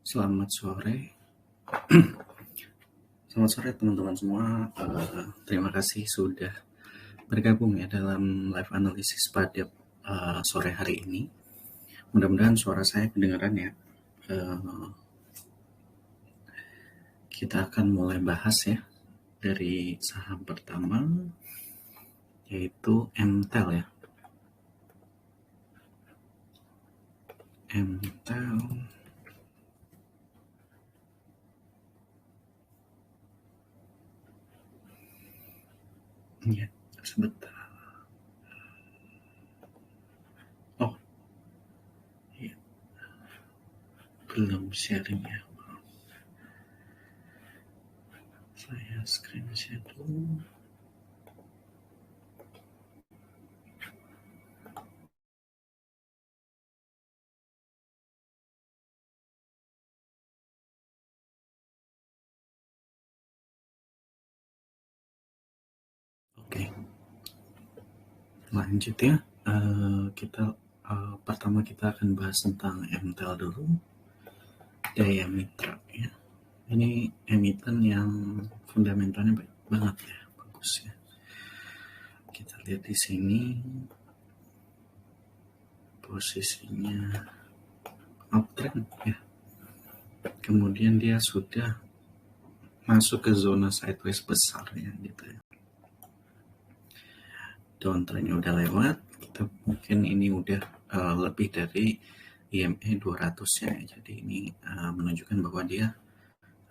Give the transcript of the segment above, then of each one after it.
Selamat sore. Selamat sore teman-teman semua. Terima kasih sudah bergabung ya dalam live analisis pada sore hari ini. Mudah-mudahan suara saya kedengaran ya. Kita akan mulai bahas ya dari saham pertama, yaitu MTEL ya. MTEL. Ya, sebentar. Oh, ya. Belum sharing ya. Saya screen share dulu. Oke. Lanjut ya. Pertama kita akan bahas tentang MTEL dulu. Daya Mitra ya. Ini emiten yang fundamentalnya baik banget ya, bagus ya. Kita lihat di sini posisinya uptrend ya. Kemudian dia sudah masuk ke zona sideways besar ya gitu ya. Downtrendnya udah lewat, kita mungkin ini udah lebih dari IMA 200 ya. Jadi ini menunjukkan bahwa dia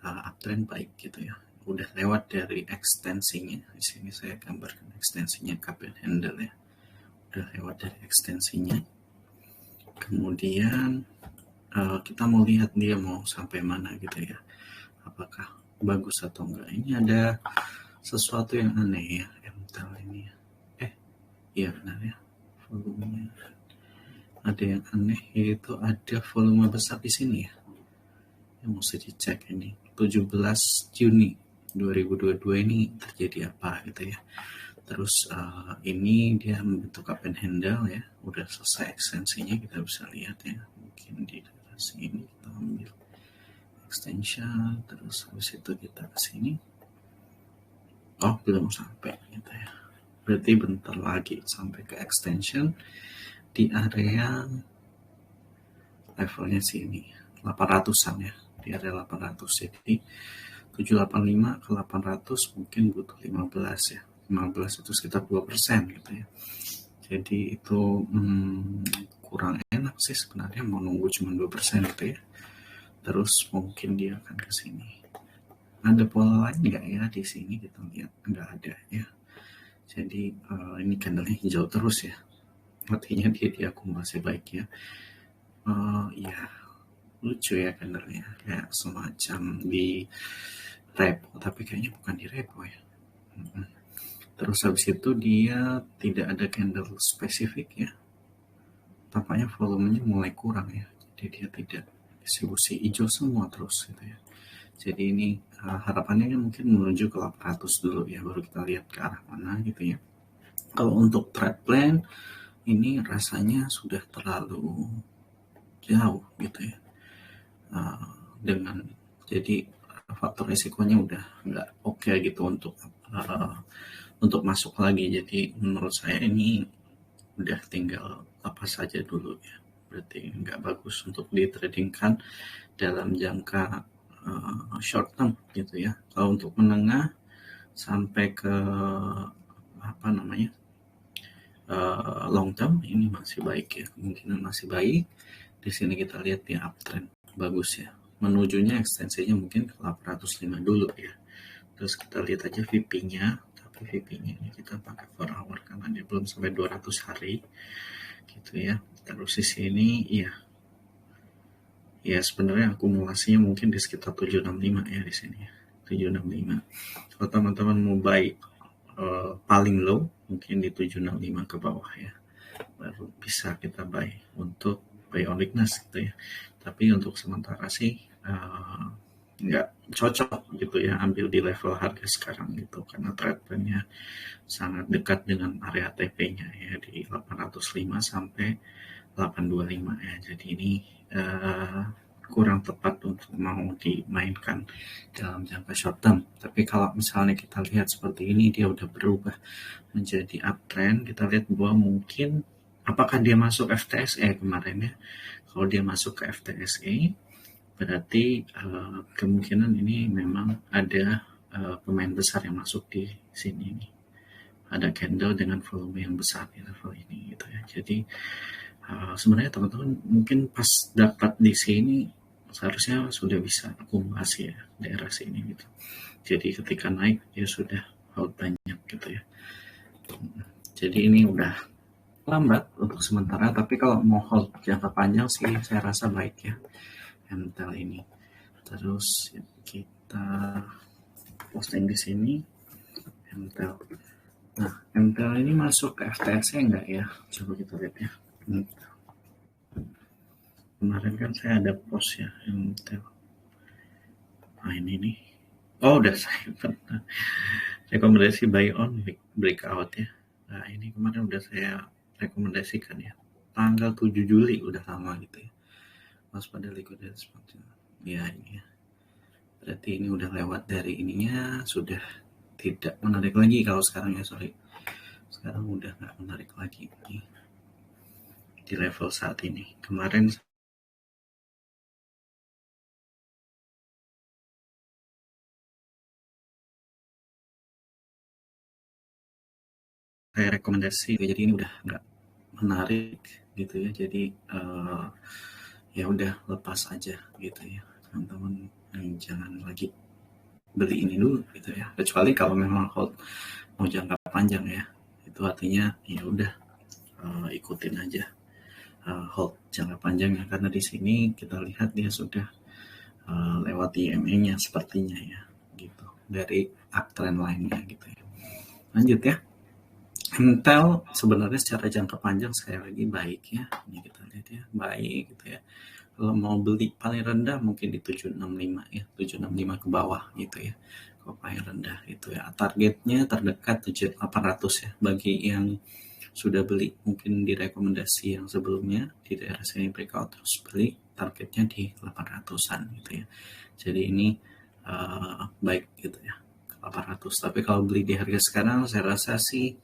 uptrend baik gitu ya. Udah lewat dari ekstensinya. Di sini saya gambarkan ekstensinya cup and handle ya. Udah lewat dari ekstensinya. Kemudian kita mau lihat dia mau sampai mana gitu ya. Apakah bagus atau enggak. Ini ada sesuatu yang aneh ya, MTEL ini ya. Iya benar ya. Volumenya ada yang aneh, yaitu ada volume besar di sini ya. Yang mesti dicek ini. 17 Juni 2022 ini terjadi apa gitu ya. Terus ini dia membentuk cup and handle ya. Udah selesai ekstensinya, kita bisa lihat ya. Mungkin di daerah sini kita ambil extension, terus habis itu kita ke sini. Oh, belum sampai gitu ya. Berarti bentar lagi sampai ke extension di area levelnya sini 800-an ya, di area 800. Jadi 785 ke 800 mungkin butuh 15 ya. 15 itu sekitar 2% gitu ya. Jadi itu kurang enak sih sebenarnya, mau nunggu cuma 2% gitu ya. Terus mungkin dia akan ke sini. Ada pola lain nggak ya di sini, kita lihat nggak ada ya. Jadi ini candlenya hijau terus ya. Artinya dia diakumulasi baik ya. Ya lucu ya candlenya, kayak semacam di repo, tapi kayaknya bukan di repo ya. Terus habis itu dia tidak ada candle spesifik ya. Tampaknya volumenya mulai kurang ya. Jadi dia tidak distribusi hijau semua terus gitu ya. Jadi ini harapannya kan mungkin menuju ke 800 dulu ya, baru kita lihat ke arah mana gitu ya. Kalau untuk trade plan ini rasanya sudah terlalu jauh gitu ya. Dengan jadi faktor resikonya udah nggak oke gitu untuk masuk lagi. Jadi menurut saya ini udah tinggal lepas saja dulu ya. Berarti nggak bagus untuk ditradingkan dalam jangka short term gitu ya. Kalau untuk menengah sampai ke long term ini masih baik ya, kemungkinan masih baik. Di sini kita lihat dia uptrend bagus ya, menujunya ekstensinya mungkin ke 805 dulu ya. Terus kita lihat aja VP-nya, tapi VP-nya ini kita pakai 4 hour karena dia belum sampai 200 hari gitu ya. Terus di sini ya sebenarnya akumulasinya mungkin di sekitar 765 ya di sini ya. 765. Kalau teman-teman mau buy paling low mungkin di 765 ke bawah ya, baru bisa kita buy untuk buy on weakness gitu ya. Tapi untuk sementara sih nggak cocok gitu ya ambil di level harga sekarang gitu, karena trade plan-nya sangat dekat dengan area TP-nya ya di 805 sampai 825 ya. Jadi ini kurang tepat untuk mau dimainkan dalam jangka short term. Tapi kalau misalnya kita lihat seperti ini, dia udah berubah menjadi uptrend, kita lihat bahwa mungkin apakah dia masuk FTSE kemarin ya. Kalau dia masuk ke FTSE, berarti kemungkinan ini memang ada pemain besar yang masuk di sini nih. Ada candle dengan volume yang besar di level ini gitu ya. Jadi sebenarnya teman-teman mungkin pas dapat di sini seharusnya sudah bisa akumulasi ya daerah sini gitu. Jadi ketika naik dia sudah hold banyak gitu ya. Jadi ini udah lambat untuk sementara, tapi kalau mau hold jangka panjang sih saya rasa baik ya MTEL ini. Terus kita posting di sini MTEL. Nah, MTEL ini masuk ke FTSE enggak ya? Coba kita lihat ya. Kemarin kan saya ada post ya MTEL. Nah ini nih. Oh udah saya pernah rekomendasi buy on breakout ya. Nah ini kemarin udah saya rekomendasikan ya. Tanggal 7 Juli udah lama gitu ya. Waspada likuiditas ya ini ya. Berarti ini udah lewat dari ininya, sudah tidak menarik lagi kalau sekarang ya, sorry. Sekarang udah nggak menarik lagi nih di level saat ini. Kemarin saya rekomendasi, jadi ini udah nggak menarik gitu ya. Jadi ya udah lepas aja gitu ya, teman-teman. Jangan lagi beli ini dulu gitu ya. Kecuali kalau memang hold mau jangka panjang ya, itu artinya ya udah ikutin aja hold jangka panjangnya, karena di sini kita lihat dia sudah lewat IMA-nya sepertinya ya gitu dari uptrend lainnya gitu ya. Lanjut ya. Intel sebenarnya secara jangka panjang sekali lagi baik ya. Ini kita lihat ya, baik gitu ya. Kalau mau beli paling rendah mungkin di 765 ya, 765 ke bawah gitu ya. Kalau paling rendah itu ya. Targetnya terdekat 7800 ya. Bagi yang sudah beli mungkin di rekomendasi yang sebelumnya di daerah sini breakout terus beli, targetnya di 800-an gitu ya. Jadi ini baik gitu ya, 800. Tapi kalau beli di harga sekarang saya rasa sih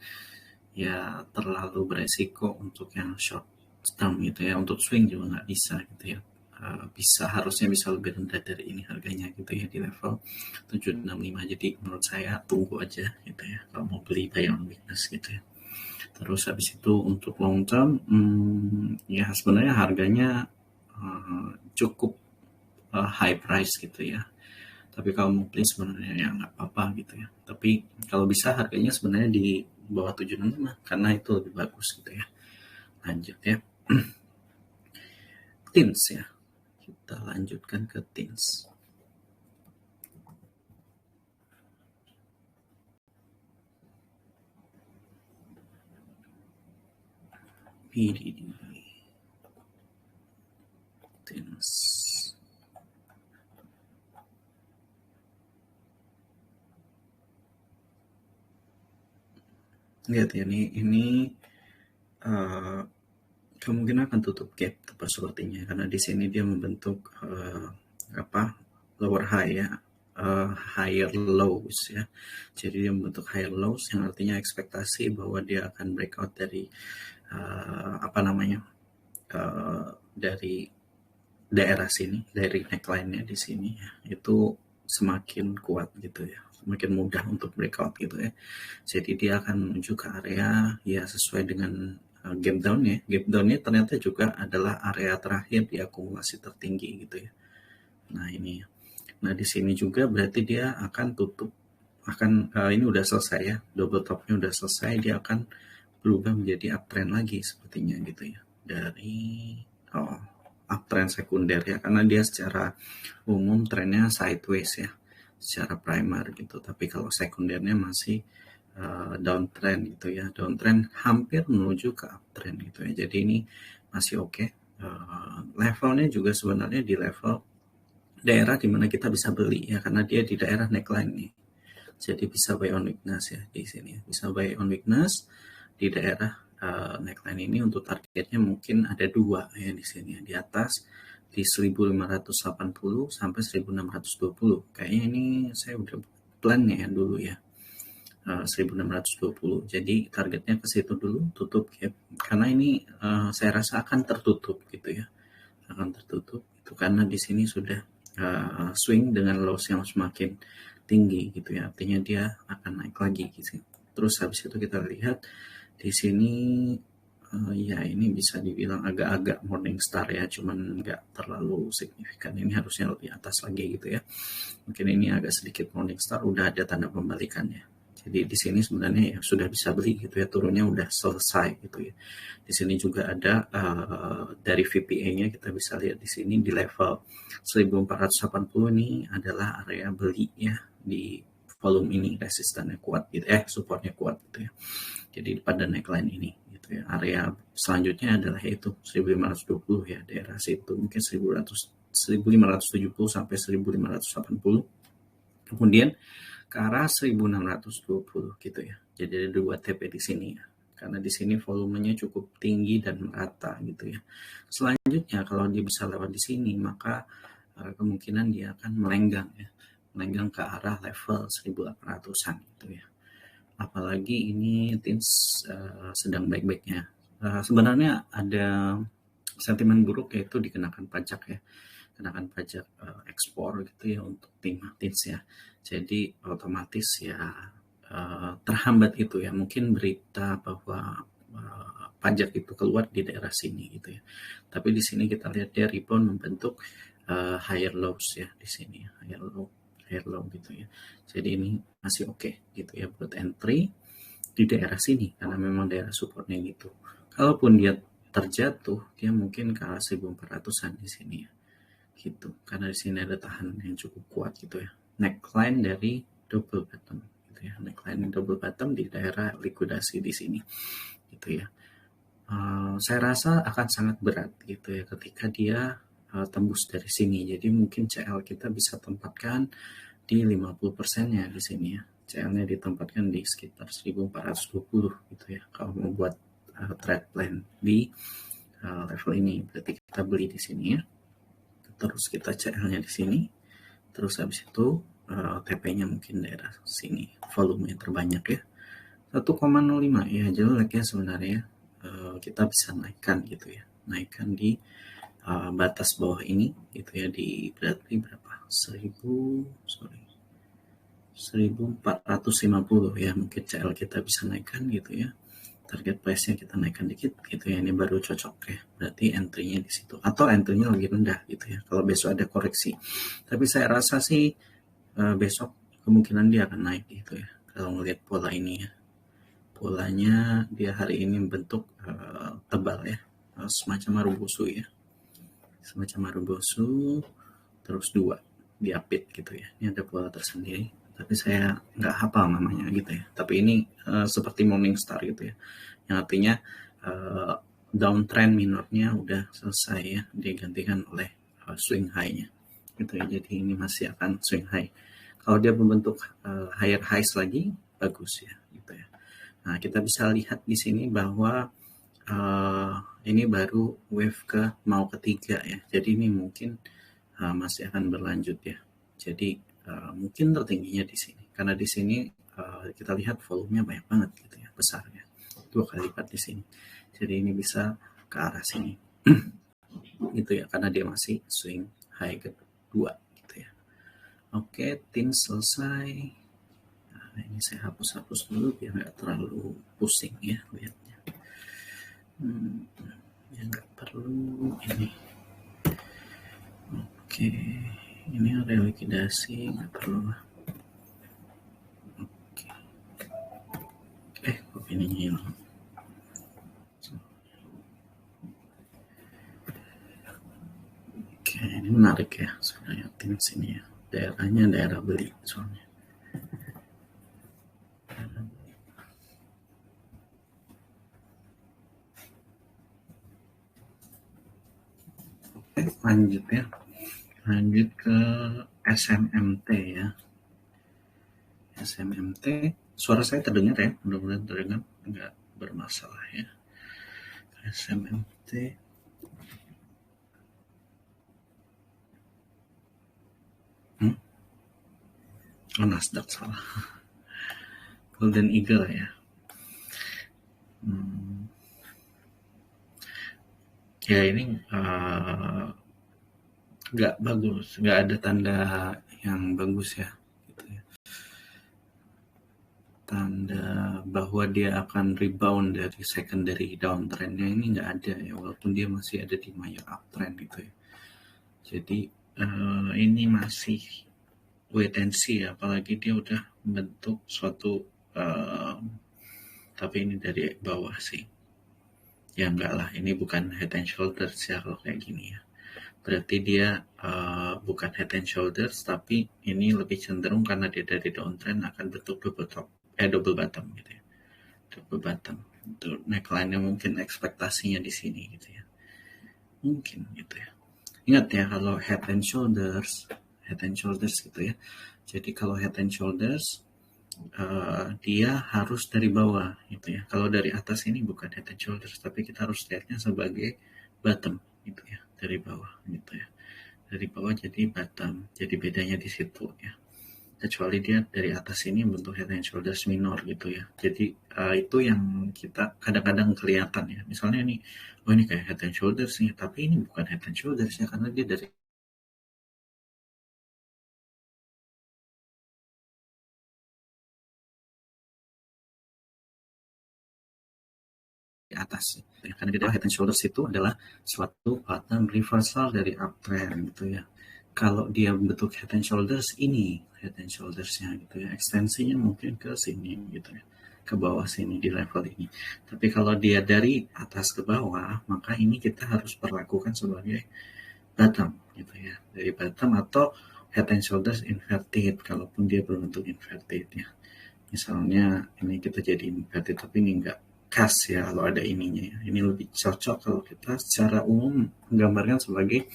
ya terlalu beresiko untuk yang short term gitu ya. Untuk swing juga nggak bisa gitu ya. Harusnya bisa lebih rendah dari ini harganya gitu ya, di level 765. Jadi menurut saya tunggu aja gitu ya kalau mau beli buy on weakness gitu ya. Terus habis itu untuk long term ya sebenarnya harganya cukup high price gitu ya. Tapi kalau mau beli sebenarnya ya nggak apa-apa gitu ya. Tapi kalau bisa harganya sebenarnya di bawah 765 karena itu lebih bagus gitu ya. Lanjut ya. Tins ya. Kita lanjutkan ke Tins. PDD. Tins. Lihat ya, ini kemungkinan akan tutup gap tepat sepertinya karena di sini dia membentuk lower high ya, higher lows ya. Jadi dia membentuk higher lows yang artinya ekspektasi bahwa dia akan breakout dari dari daerah sini, dari neckline-nya di sini ya, itu semakin kuat gitu ya, semakin mudah untuk breakout gitu ya. Jadi dia akan menuju ke area ya sesuai dengan gap down-nya. Gap down-nya ternyata juga adalah area terakhir di akumulasi tertinggi gitu ya. Nah ini, nah di sini juga berarti dia akan tutup, ini udah selesai ya, double top-nya udah selesai, dia akan berubah menjadi uptrend lagi sepertinya gitu ya, dari uptrend sekunder ya, karena dia secara umum trennya sideways ya secara primer gitu, tapi kalau sekundernya masih downtrend gitu ya, downtrend hampir menuju ke uptrend gitu ya. Jadi ini masih oke. Levelnya juga sebenarnya di level daerah dimana kita bisa beli ya, karena dia di daerah neckline nih. Jadi bisa buy on weakness ya di sini, bisa buy on weakness di daerah neckline ini. Untuk targetnya mungkin ada dua ya di sini ya, di atas di 1580 sampai 1620. Kayaknya ini saya udah plan ya dulu ya. 1620. Jadi targetnya ke situ dulu, tutup gap. Karena ini saya rasa akan tertutup gitu ya. Akan tertutup itu karena di sini sudah swing dengan loss yang semakin tinggi gitu ya. Artinya dia akan naik lagi gitu. Terus habis itu kita lihat di sini ya ini bisa dibilang agak-agak morning star ya, cuman nggak terlalu signifikan. Ini harusnya lebih atas lagi gitu ya. Mungkin ini agak sedikit morning star, udah ada tanda pembalikannya. Jadi di sini sebenarnya ya sudah bisa beli gitu ya, turunnya udah selesai gitu ya. Di sini juga ada dari VPA-nya kita bisa lihat di sini di level 1480 ini adalah area beli ya, di volume ini resistannya kuat gitu supportnya kuat gitu ya. Jadi pada neckline ini gitu ya. Area selanjutnya adalah yaitu 1520 ya, daerah situ mungkin 1570 sampai 1580. Kemudian ke arah 1620 gitu ya. Jadi ada 2 TP di sini ya. Karena di sini volumenya cukup tinggi dan merata gitu ya. Selanjutnya kalau dia bisa lewat di sini maka kemungkinan dia akan melenggang ya. Melenggang ke arah level 1800-an gitu ya. Apalagi ini TINS sedang baik-baiknya. Sebenarnya ada sentimen buruk yaitu dikenakan pajak ya. Kenakan pajak ekspor gitu ya untuk TINS ya. Jadi otomatis ya terhambat itu ya. Mungkin berita bahwa pajak itu keluar di daerah sini gitu ya. Tapi di sini kita lihat dia rebound membentuk higher lows ya di sini ya. Higher low gitu ya. Jadi ini masih oke gitu ya buat entry di daerah sini karena memang daerah supportnya gitu. Kalaupun dia terjatuh, dia mungkin ke arah 1400-an di sini ya. Gitu. Karena di sini ada tahan yang cukup kuat gitu ya. Neckline dari double bottom gitu ya. Neckline double bottom di daerah likuidasi di sini gitu ya. Saya rasa akan sangat berat gitu ya ketika dia tembus dari sini. Jadi mungkin CL kita bisa tempatkan di 50%-nya di sini ya. CL-nya ditempatkan di sekitar 1420 gitu ya. Kalau mau buat trade plan di level ini, berarti kita beli di sini ya. Terus kita CL-nya di sini. Terus habis itu TP-nya mungkin daerah sini. Volume yang terbanyak ya. 1,05 ya jelek ya sebenarnya. Kita bisa naikkan gitu ya. Naikkan di batas bawah ini gitu ya, di berarti berapa? 1450 ya, mungkin CL kita bisa naikkan gitu ya. Target price-nya kita naikkan dikit gitu ya. Ini baru cocok ya. Berarti entry-nya di situ atau entry-nya lagi rendah gitu ya. Kalau besok ada koreksi. Tapi saya rasa sih besok kemungkinan dia akan naik gitu ya. Kalau melihat pola ini ya. Polanya dia hari ini bentuk tebal ya. Semacam marubosu ya. Semacam marubosu terus 2 diapit gitu ya. Ini ada pola tersendiri, tapi saya nggak hafal namanya gitu ya. Tapi ini seperti morning star gitu ya, yang artinya downtrend minornya udah selesai ya, digantikan oleh swing high-nya gitu ya. Jadi ini masih akan swing high. Kalau dia membentuk higher highs lagi, bagus ya gitu ya. Nah, kita bisa lihat di sini bahwa ini baru wave mau ketiga ya. Jadi ini mungkin masih akan berlanjut ya. Jadi mungkin tertingginya di sini. Karena di sini kita lihat volumenya banyak banget gitu ya, besar ya. 2 kali lipat di sini. Jadi ini bisa ke arah sini. Gitu ya, karena dia masih swing high kedua gitu ya. Oke, TINS selesai. Nah, ini saya hapus-hapus dulu biar nggak terlalu pusing ya lihatnya. Ya nggak perlu ini. Oke, ini area likuidasi nggak perlu lah. Oke, kok ininya hilang. Oke, ini menarik ya sebenarnya TINS ini ya. Daerahnya daerah beli soalnya. Lanjut ya. Lanjut ke SMMT ya. SMMT, suara saya terdengar ya, mudah-mudahan terdengar, nggak bermasalah ya. SMMT Oh, Nasdaq salah. Golden Eagle ya. Ya ini nggak bagus, nggak ada tanda yang bagus ya, gitu ya. Tanda bahwa dia akan rebound dari secondary downtrendnya ini nggak ada ya, walaupun dia masih ada di major uptrend gitu ya. Jadi ini masih wait and see, apalagi dia udah membentuk suatu tapi ini dari bawah sih. Ya enggak lah, ini bukan head and shoulders ya kalau kayak gini ya. Berarti dia bukan head and shoulders, tapi ini lebih cenderung karena dia dari downtrend akan bentuk double bottom gitu ya. Double bottom. Itu neckline-nya mungkin ekspektasinya di sini gitu ya. Mungkin gitu ya. Ingat ya, kalau head and shoulders gitu ya. Jadi kalau head and shoulders dia harus dari bawah gitu ya. Kalau dari atas ini bukan head and shoulders, tapi kita harus lihatnya sebagai bottom gitu ya, dari bawah gitu ya. Dari bawah jadi bottom. Jadi bedanya di situ ya. Kecuali dia dari atas ini bentuk head and shoulders minor gitu ya. Jadi itu yang kita kadang-kadang kelihatan ya. Misalnya ini, oh ini kayak head and shoulders nih, tapi ini bukan head and shoulders ya, karena dia dari atas ya. Karena di dalam head and shoulders itu adalah suatu pattern reversal dari uptrend gitu ya. Kalau dia bentuk head and shoulders, ini head and shouldersnya gitu ya, ekstensinya mungkin ke sini gitu ya, ke bawah sini di level ini. Tapi kalau dia dari atas ke bawah, maka ini kita harus perlakukan sebagai bottom gitu ya, dari bottom atau head and shoulders inverted kalaupun dia berbentuk inverted ya. Misalnya ini kita jadi inverted, tapi ini enggak khas ya kalau ada ininya ya. Ini lebih cocok kalau kita secara umum menggambarkan sebagai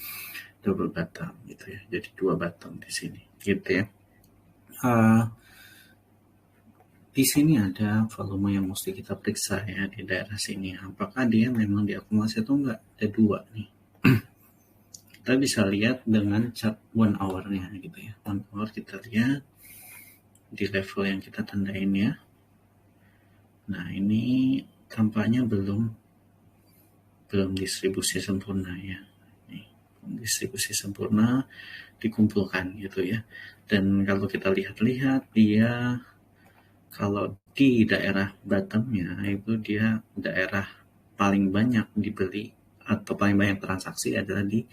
double bottom gitu ya. Jadi dua bottom di sini gitu ya. Uh, di sini ada volume yang mesti kita periksa ya di daerah sini. Apakah dia memang diakumulasi atau enggak? Ada dua nih. Kita bisa lihat dengan chart 1 hour-nya gitu ya. 1 hour kita lihat di level yang kita tandain ya. Nah ini tampaknya belum distribusi sempurna ya. Nih, distribusi sempurna dikumpulkan gitu ya. Dan kalau kita lihat-lihat dia kalau di daerah bottomnya itu dia daerah paling banyak dibeli atau paling banyak transaksi adalah di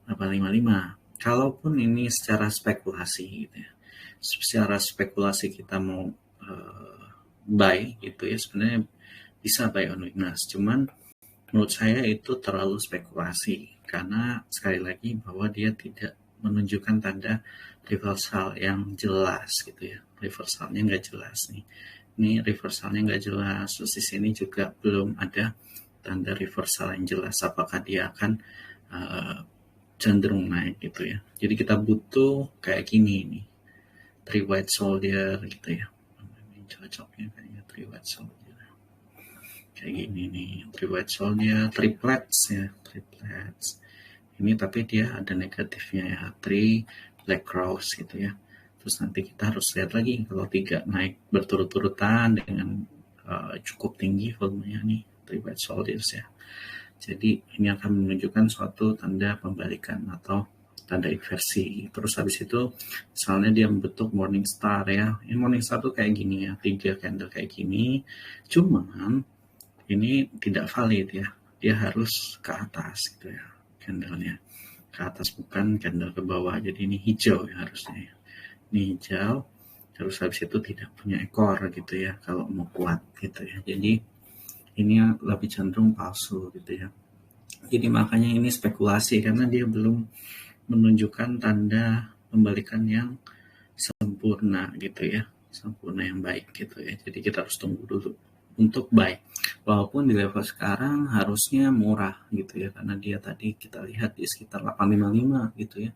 855. Kalaupun ini secara spekulasi gitu ya. Secara spekulasi kita mau buy gitu ya, sebenarnya bisa buy on weakness. Cuman menurut saya itu terlalu spekulasi karena sekali lagi bahwa dia tidak menunjukkan tanda reversal yang jelas gitu ya. Reversalnya nggak jelas nih. Ini reversalnya nggak jelas. Terus di sini juga belum ada tanda reversal yang jelas. Apakah dia akan cenderung naik gitu ya. Jadi kita butuh kayak gini nih. Three white soldier gitu ya. Ini cocoknya kayaknya three white soldier. Kayak gini nih, three white soldier, triplets ya, triplets. Ini tapi dia ada negatifnya ya, three black cross gitu ya. Terus nanti kita harus lihat lagi kalau tiga naik berturut-turutan dengan cukup tinggi volumenya nih, three white soldiers ya. Jadi ini akan menunjukkan suatu tanda pembalikan atau tanda inversi. Terus habis itu misalnya dia membentuk morning star ya. Ini morning star tuh kayak gini ya, 3 candle kayak gini. Cuman ini tidak valid ya. Dia harus ke atas gitu ya, candlenya. Ke atas bukan candle ke bawah. Jadi ini hijau ya harusnya ya. Ini hijau. Terus habis itu tidak punya ekor gitu ya kalau mau kuat gitu ya. Jadi ini lebih cenderung palsu gitu ya. Jadi makanya ini spekulasi karena dia belum menunjukkan tanda pembalikan yang sempurna gitu ya, sempurna yang baik gitu ya. Jadi kita harus tunggu dulu untuk buy. Walaupun di level sekarang harusnya murah gitu ya, karena dia tadi kita lihat di sekitar 855 gitu ya.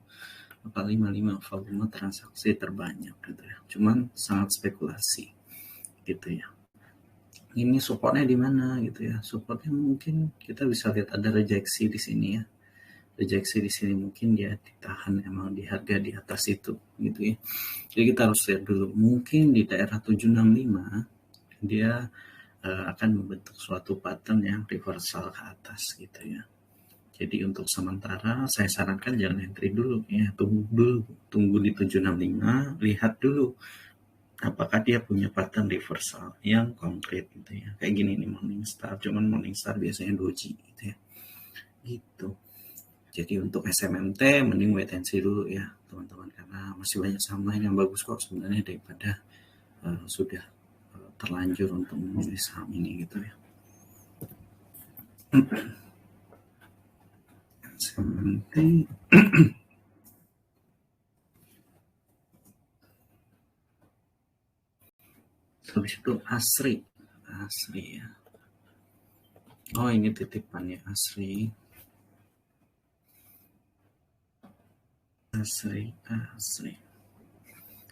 855 volume transaksi terbanyak gitu ya. Cuman sangat spekulasi gitu ya. Ini supportnya di mana gitu ya? Supportnya mungkin kita bisa lihat ada rejeksi di sini ya. rejeksi di sini mungkin dia ditahan emang di harga di atas itu gitu ya. Jadi kita harus lihat dulu, mungkin di daerah 765 dia akan membentuk suatu pattern yang reversal ke atas gitu ya. Jadi untuk sementara saya sarankan jangan entry dulu ya, tunggu di 765, lihat dulu apakah dia punya pattern reversal yang konkret gitu ya. Kayak gini nih Morningstar, cuman Morningstar biasanya doji gitu ya. Gitu. Jadi untuk SMMT mending wait and see dulu ya teman-teman, karena masih banyak saham lain yang bagus kok sebenarnya daripada sudah terlanjur untuk memilih saham ini gitu ya. SMMT habis itu Asri ya. Oh ini titipannya Asri.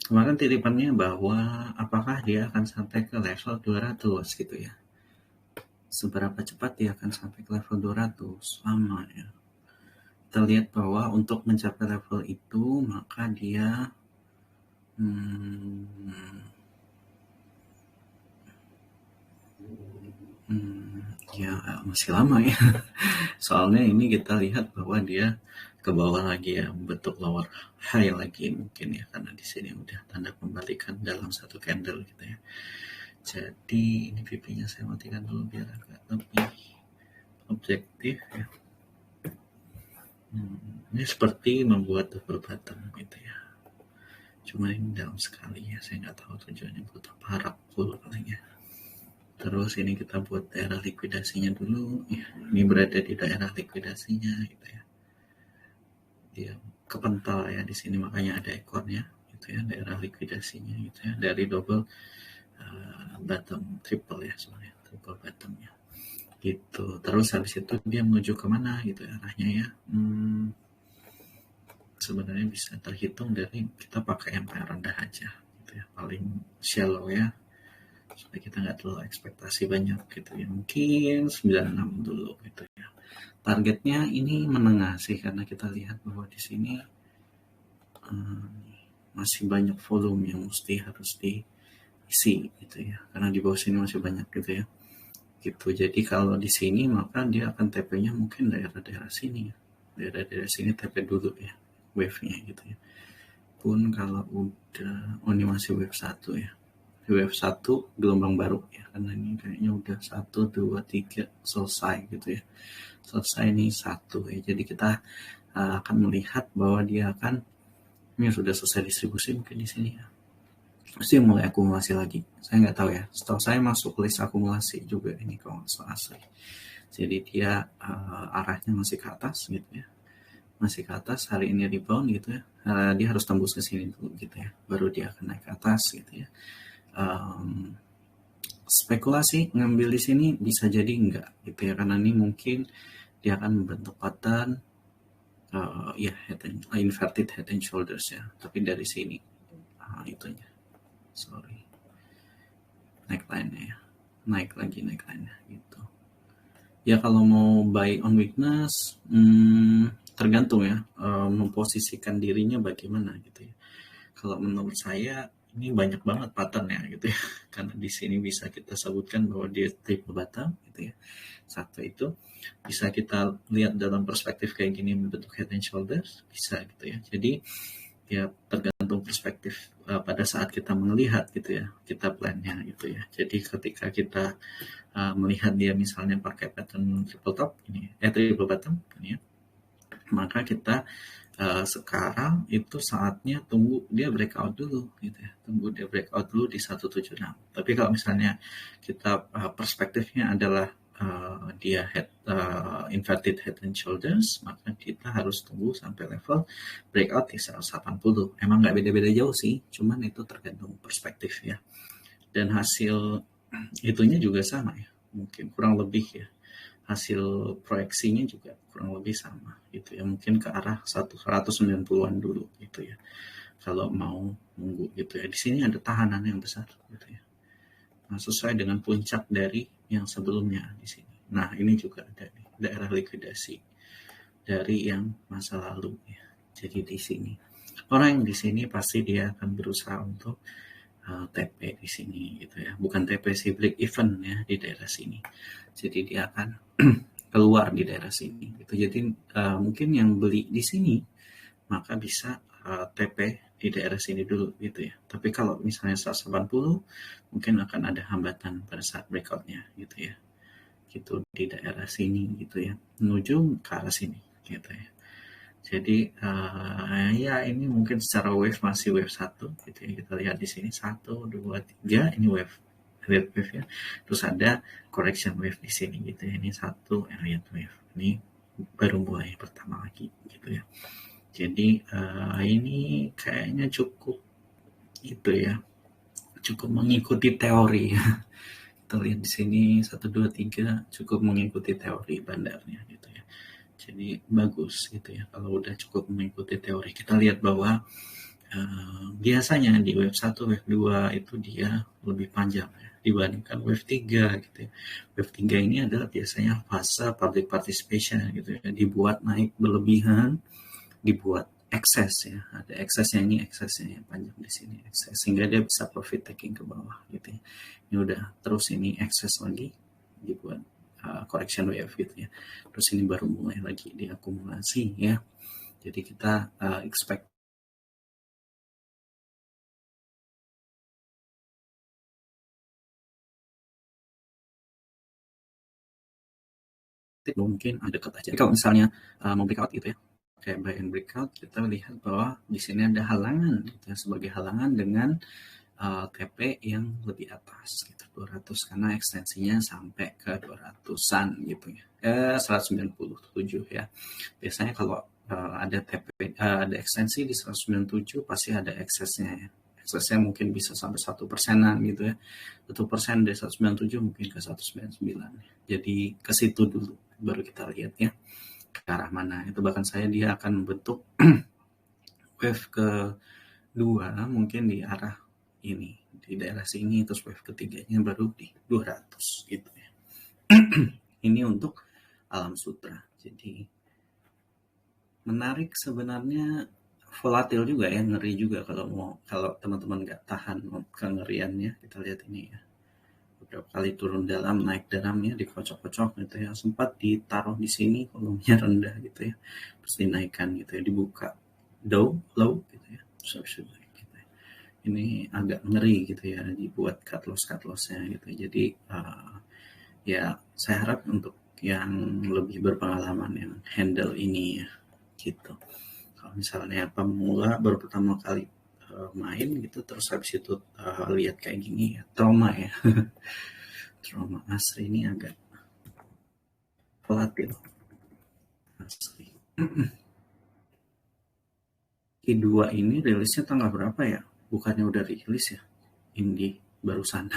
Kemarin titipannya bahwa apakah dia akan sampai ke level 200 gitu ya. Seberapa cepat dia akan sampai ke level 200? Lama ya. Kita lihat bahwa untuk mencapai level itu maka dia ya masih lama ya. Soalnya ini kita lihat bahwa dia ke bawah lagi ya, bentuk lower high lagi mungkin ya, karena di sini udah tanda pembalikan dalam satu candle gitu ya. Jadi ini PP-nya saya matikan dulu biar agak lebih objektif ya. Ini seperti membuat double bottom gitu ya. Cuma ini dalam sekali ya, saya nggak tahu tujuannya buat apa, harap full kali ya. Terus ini kita buat daerah likuidasinya dulu ya. Ini berada di daerah likuidasinya gitu ya. Dia kepental ya di sini, makanya ada ekornya gitu ya, daerah likuidasinya gitu ya, dari double bottom, triple ya sebenarnya, triple bottomnya gitu. Terus habis itu dia menuju kemana gitu arahnya ya. Sebenarnya bisa terhitung dari kita pakai yang paling rendah aja gitu ya, paling shallow ya, supaya kita nggak terlalu ekspektasi banyak gitu ya. Mungkin 96 dulu gitu ya. Targetnya ini menengah sih, karena kita lihat bahwa di sini masih banyak volume yang mesti harus diisi gitu ya, karena di bawah sini masih banyak gitu ya. Gitu. Jadi kalau di sini maka dia akan TP-nya mungkin daerah-daerah sini ya. Daerah-daerah sini TP dulu ya, wave-nya gitu ya. Pun kalau udah, ini masih wave 1 ya. Wave 1 gelombang baru ya, karena ini kayaknya udah 1, 2, 3 selesai gitu ya. Selesai nih 1 ya. Jadi kita akan melihat bahwa dia akan, ini sudah selesai distribusi mungkin di sini ya. Pasti mulai akumulasi lagi. Saya nggak tahu ya. Setahu saya masuk list akumulasi juga ini kalau nggak asli. Jadi dia arahnya masih ke atas gitu ya. Masih ke atas, hari ini rebound gitu ya. Dia harus tembus ke sini dulu gitu ya. Baru dia akan naik ke atas gitu ya. Spekulasi ngambil di sini bisa jadi enggak gitu ya, karena ini mungkin dia akan membentuk pattern ya inverted head and shoulders ya, tapi dari sini itunya neckline-nya ya, naik line-nya gitu ya. Kalau mau buy on weakness tergantung ya, memposisikan dirinya bagaimana gitu ya. Kalau menurut saya ini banyak banget patternnya gitu ya, karena di sini bisa kita sebutkan bahwa dia triple bottom gitu ya. Satu itu bisa kita lihat dalam perspektif kayak gini, membentuk head and shoulders bisa gitu ya. Jadi ya tergantung perspektif pada saat kita melihat gitu ya, kita plan-nya gitu ya. Jadi ketika kita melihat dia misalnya pakai pattern triple top ini, triple bottom ini ya, maka kita sekarang itu saatnya tunggu dia breakout dulu gitu ya, tunggu dia breakout dulu di 176. Tapi kalau misalnya kita perspektifnya adalah dia inverted head and shoulders, maka kita harus tunggu sampai level breakout di 180. Emang nggak beda-beda jauh sih, cuman itu tergantung perspektif ya. Dan hasil itunya juga sama ya, mungkin kurang lebih ya, hasil proyeksinya juga kurang lebih sama gitu ya, mungkin ke arah 190-an dulu gitu ya kalau mau nunggu gitu ya. Di sini ada tahanan yang besar gitu ya, nah, sesuai dengan puncak dari yang sebelumnya di sini. Nah ini juga ada nih, daerah likuidasi dari yang masa lalu ya. Jadi di sini orang yang di sini pasti dia akan berusaha untuk TP di sini gitu ya, bukan TP sih, break even ya di daerah sini. Jadi dia akan keluar di daerah sini gitu. Jadi mungkin yang beli di sini maka bisa TP di daerah sini dulu gitu ya. Tapi kalau misalnya 180 mungkin akan ada hambatan pada saat breakoutnya gitu ya. Gitu di daerah sini gitu ya, menuju ke arah sini gitu ya. Jadi ya ini mungkin secara wave masih wave 1 gitu ya. Kita lihat di sini 1 2 3 ini wave ya. Terus ada correction wave di sini gitu ya. Ini satu elliott wave. Ini baru mulai pertama lagi gitu ya. Jadi ini kayaknya cukup itu ya. Cukup mengikuti teori ya. Kita lihat di sini 1 2 3 cukup mengikuti teori bandarnya gitu ya. Jadi bagus gitu ya kalau udah cukup mengikuti teori. Kita lihat bahwa biasanya di wave 1, wave 2 itu dia lebih panjang ya, dibandingkan wave 3 gitu ya. Wave 3 ini adalah biasanya fase public participation gitu ya, dibuat naik berlebihan, dibuat excess ya, ada excessnya, ini excessnya yang panjang di sini excess, sehingga dia bisa profit taking ke bawah gitu ya. Ini udah terus ini excess lagi dibuat correction wave gitu ya. Terus ini baru mulai lagi diakumulasi ya. Jadi kita expect mungkin dekat aja. Jadi kalau misalnya mau breakout gitu ya, kayak buy and breakout, kita lihat bahwa di sini ada halangan gitu ya, sebagai halangan dengan TP yang lebih atas gitu, 200, karena ekstensinya sampai ke 200-an gitu ya. 197 ya. Biasanya kalau ada TP ada ekstensi di 197 pasti ada eksesnya ya. Eksesnya mungkin bisa sampai 1%-an gitu ya. 1% dari 197 mungkin ke 199. Jadi ke situ dulu baru kita lihat ya ke arah mana. Itu bahkan dia akan membentuk wave kedua mungkin di arah ini, di daerah sini, terus wave ketiganya baru di 200 gitu ya. Ini untuk alam sutra. Jadi menarik sebenarnya, volatil juga ya, ngeri juga kalau teman-teman nggak tahan kengeriannya. Kita lihat ini ya, beberapa kali turun dalam, naik dalamnya, dikocok-kocok gitu ya, sempat ditaruh di sini volumenya rendah gitu ya, terus dinaikkan gitu ya, dibuka low gitu ya, terus gitu ya. Ini agak ngeri gitu ya, dibuat cut lossnya gitu. Jadi ya saya harap untuk yang lebih berpengalaman yang handle ini ya gitu. Kalau misalnya pemula baru pertama kali main gitu, terus habis itu lihat kayak gini ya, trauma ya. Trauma asli, ini agak volatil asli. I2 ini rilisnya tanggal berapa ya? Bukannya udah rilis ya? Ini barusan.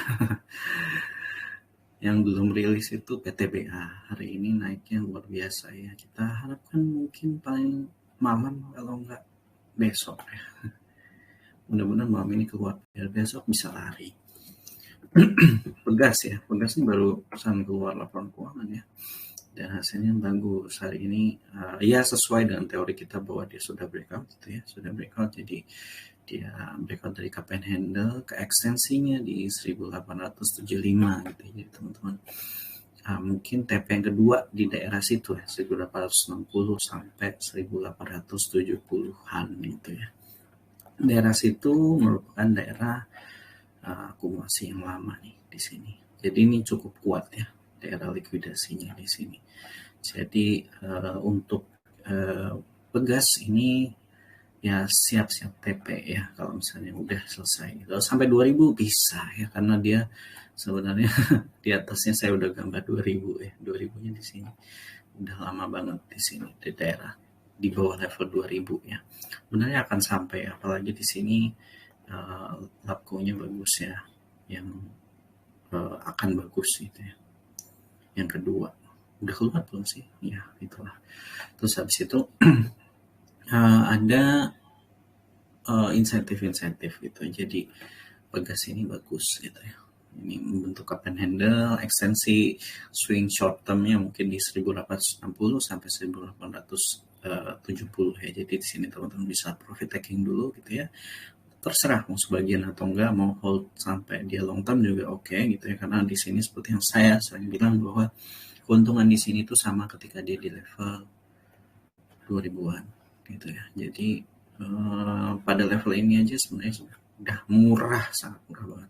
Yang belum rilis itu PTBA. Hari ini naiknya luar biasa ya. Kita harapkan mungkin paling malam, kalau enggak besok ya. Mudah-mudahan malam ini keluar, biar besok bisa lari. Pegas ya, Pegas ini barusan keluar laporan keuangan ya, dan hasilnya bagus hari ini. Ya sesuai dengan teori kita bahwa dia sudah breakout gitu ya, sudah breakout. Jadi dia breakout dari cup and handle ke ekstensinya di 1875 gitu ya teman-teman. Mungkin TP yang kedua di daerah situ ya, 1860 sampai 1870-an gitu ya. Daerah situ merupakan daerah akumulasi yang lama nih di sini. Jadi ini cukup kuat ya daerah likuidasinya di sini. Jadi untuk Pegas ini ya siap-siap TP ya kalau misalnya udah selesai. Kalau sampai 2000 bisa ya, karena dia sebenarnya di atasnya saya udah gambar 2000 ya. 2000-nya di sini udah lama banget di sini, di daerah di bawah level 2000 ya. Sebenarnya akan sampai, apalagi di sini lapko-nya bagus ya, yang akan bagus gitu ya. Yang kedua udah keluar belum sih? Ya itulah. Terus habis itu ada insentif gitu. Jadi Pegas ini bagus gitu ya. Ini membentuk cup and handle, ekstensi swing short termnya mungkin di 1860 sampai 1870 ya. Jadi di sini teman-teman bisa profit taking dulu gitu ya. Terserah mau sebagian atau enggak, mau hold sampai dia long term juga oke gitu ya, karena di sini seperti yang saya sering bilang bahwa keuntungan di sini tuh sama ketika dia di level 2000-an gitu ya. Jadi pada level ini aja sebenarnya udah murah, sangat murah banget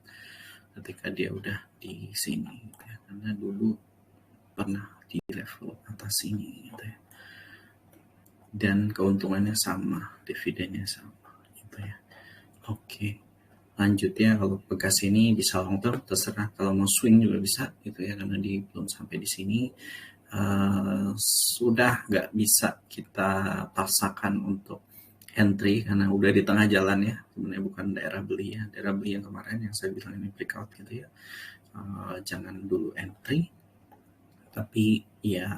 ketika dia udah di sini gitu ya. Karena dulu pernah di level atas ini gitu ya. Dan keuntungannya sama, dividennya sama gitu ya. Oke. Lanjut ya, kalau Pegas ini bisa long term terserah, kalau mau swing juga bisa gitu ya, karena belum sampai di sini. Sudah nggak bisa kita paksakan untuk entry karena udah di tengah jalan ya, sebenarnya bukan daerah beli ya. Daerah beli yang kemarin yang saya bilang ini breakout gitu ya. Jangan dulu entry, tapi ya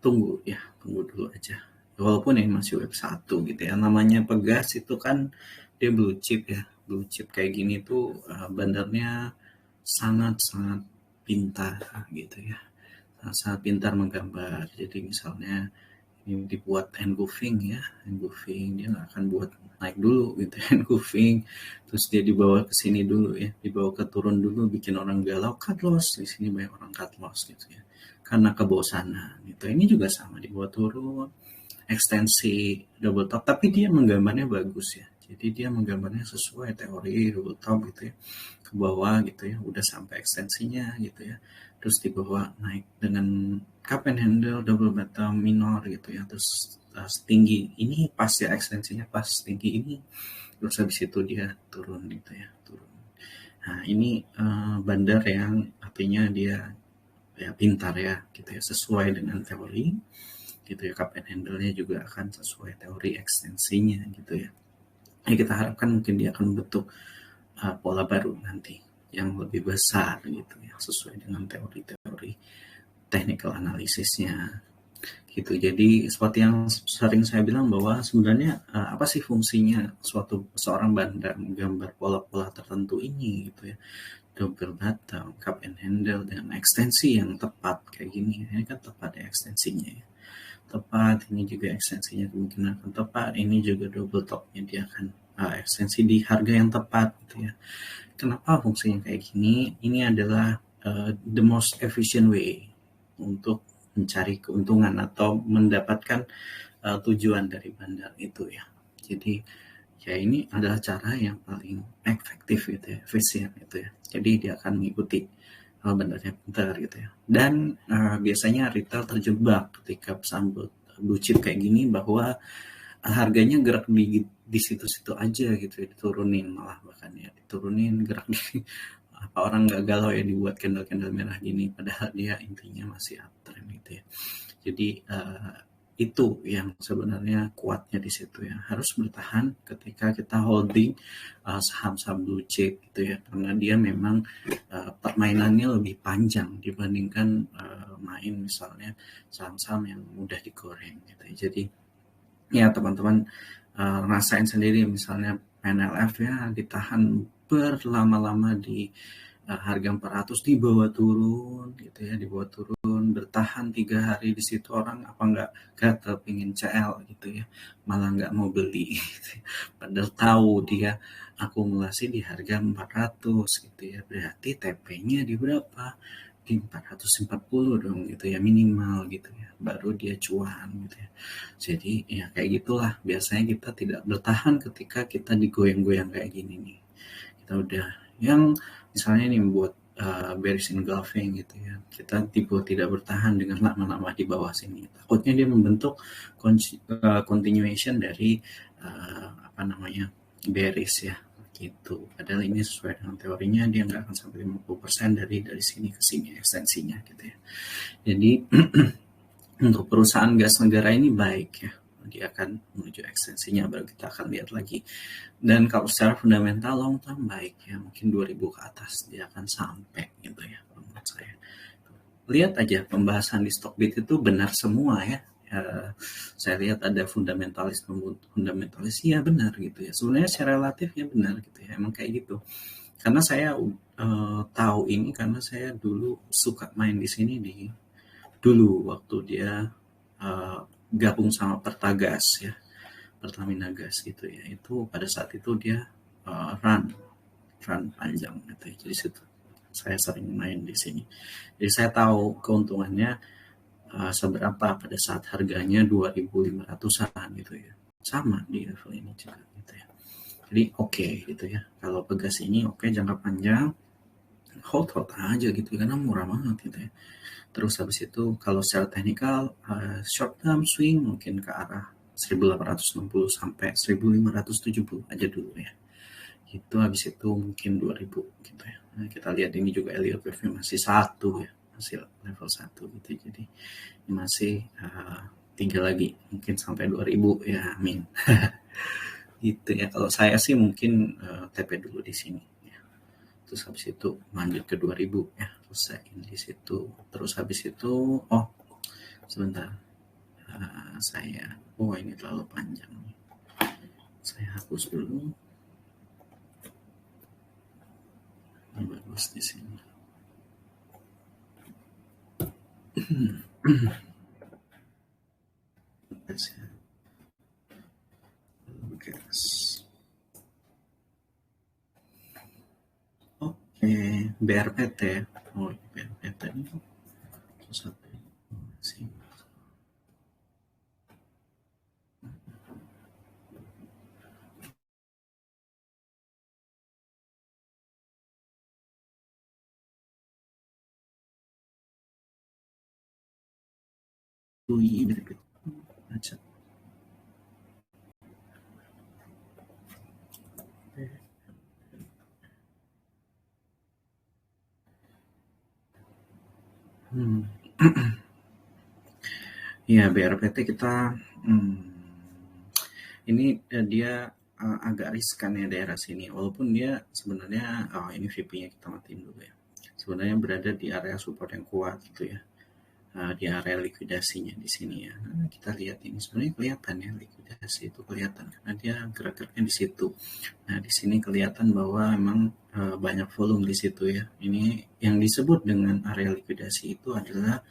tunggu dulu aja, walaupun ini masih web 1 gitu ya. Namanya Pegas itu kan dia blue chip ya, blue chip kayak gini tuh bandarnya sangat-sangat pintar gitu ya, sangat pintar menggambar. Jadi misalnya ini dibuat engulfing ya, engulfing dia nggak akan buat naik dulu gitu engulfing, terus dia dibawa ke sini dulu ya, dibawa ke turun dulu, bikin orang galau, cut loss. Di sini banyak orang cut loss gitu ya, karena kebosanan gitu. Ini juga sama, dibawa turun, ekstensi double top, tapi dia menggambarnya bagus ya. Jadi dia menggambarnya sesuai teori double top gitu ya, ke bawah gitu ya, udah sampai ekstensinya gitu ya, terus di bawah naik dengan cup and handle double bottom minor gitu ya, terus tinggi ini pas ya, ekstensinya pas tinggi ini, terus habis itu dia turun gitu ya, turun. Nah ini bandar yang artinya dia ya pintar ya gitu ya, sesuai dengan teori gitu ya. Cup and handle-nya juga akan sesuai teori ekstensinya gitu ya. Ya kita harapkan mungkin dia akan bentuk pola baru nanti yang lebih besar gitu ya, sesuai dengan teori-teori technical analisisnya gitu. Jadi seperti yang sering saya bilang bahwa sebenarnya apa sih fungsinya seorang bandar menggambar pola-pola tertentu ini gitu ya, double bottom, cup and handle dengan ekstensi yang tepat kayak gini. Ini kan tepat ya ekstensinya ya, tepat. Ini juga ekstensinya kemungkinan akan tepat. Ini juga double topnya dia akan ekstensi di harga yang tepat gitu ya. Kenapa fungsinya kayak gini? Ini adalah the most efficient way untuk mencari keuntungan atau mendapatkan tujuan dari bandar itu ya. Jadi ya ini adalah cara yang paling efektif gitu ya, efisien gitu ya. Jadi dia akan mengikuti bandarnya pintar gitu ya. Dan biasanya retail terjebak ketika pesan blue chip kayak gini, bahwa harganya gerak di situ-situ aja gitu ya, diturunin, malah bahkan ya diturunin, gerak di apa orang nggak galau ya dibuat candle-candle merah gini, padahal dia intinya masih uptrend gitu ya. Jadi itu yang sebenarnya kuatnya di situ ya, harus bertahan ketika kita holding saham-saham blue chip gitu ya, karena dia memang permainannya lebih panjang dibandingkan main misalnya saham-saham yang mudah digoreng gitu ya. Jadi ya teman-teman rasain sendiri, misalnya PNLF ya ditahan berlama-lama di harga 400, dibawa turun gitu ya, dibawa turun, bertahan 3 hari di situ, orang apa nggak gatel pengen CL gitu ya, malah nggak mau beli gitu ya. Padahal tahu dia akumulasi di harga 400 gitu ya, berarti TP-nya di berapa, di 440 dong gitu ya minimal gitu ya, baru dia cuan gitu ya. Jadi ya kayak gitulah, biasanya kita tidak bertahan ketika kita digoyang-goyang kayak gini nih. Kita udah yang misalnya nih buat bearish engulfing gitu ya, kita tipe tidak bertahan dengan lama-lama di bawah sini, takutnya dia membentuk continuation dari bearish ya gitu. Padahal ini sesuai dengan teorinya dia nggak akan sampai 50% dari sini ke sini ekstensinya gitu ya. Jadi untuk perusahaan gas negara ini baik ya, dia akan menuju ekstensinya, baru kita akan lihat lagi. Dan kalau secara fundamental long term baik ya, mungkin 2000 ke atas dia akan sampai gitu ya menurut saya. Lihat aja pembahasan di Stockbit itu benar semua ya. Saya lihat ada fundamentalis ya benar gitu ya, sebenarnya secara relatif ya benar gitu ya, emang kayak gitu. Karena saya tahu ini karena saya dulu suka main di sini dulu waktu dia uh, gabung sama Pertagas ya, Pertamina Gas gitu ya. Itu pada saat itu dia run panjang gitu ya. Jadi situ saya sering main di sini. Jadi saya tahu keuntungannya seberapa pada saat harganya 2.500-an gitu ya. Sama di level ini juga gitu ya. Jadi oke gitu ya. Kalau Pegas ini oke jangka panjang, hold aja gitu karena murah banget gitu ya. Terus habis itu kalau secara teknikal short term swing mungkin ke arah 1860 sampai 1570 aja dulu ya. Itu habis itu mungkin 2000 gitu ya. Nah, kita lihat ini juga Elliott wave masih satu ya, masih level 1 gitu. Jadi ini masih tinggal lagi mungkin sampai 2000 ya, amin. Gitu ya. Kalau saya sih mungkin TP dulu di sini ya. Terus habis itu lanjut ke 2000 ya, selesai di situ. Terus habis itu sebentar. Saya ini terlalu panjang. Saya hapus dulu. Ini bagus di sini. Oke, BRPT. Oh, BRPT ini satu sih. BRPT. Baca. Ya, BRPT kita ini dia agak riskan ya daerah sini. Walaupun dia sebenarnya ini VP-nya kita matiin dulu ya. Sebenarnya berada di area support yang kuat gitu ya. Di area likuidasinya di sini ya. Nah, kita lihat ini sebenarnya kelihatan ya likuidasi itu kelihatan karena dia gerak-geraknya di situ. Nah, di sini kelihatan bahwa memang banyak volume di situ ya. Ini yang disebut dengan area likuidasi itu adalah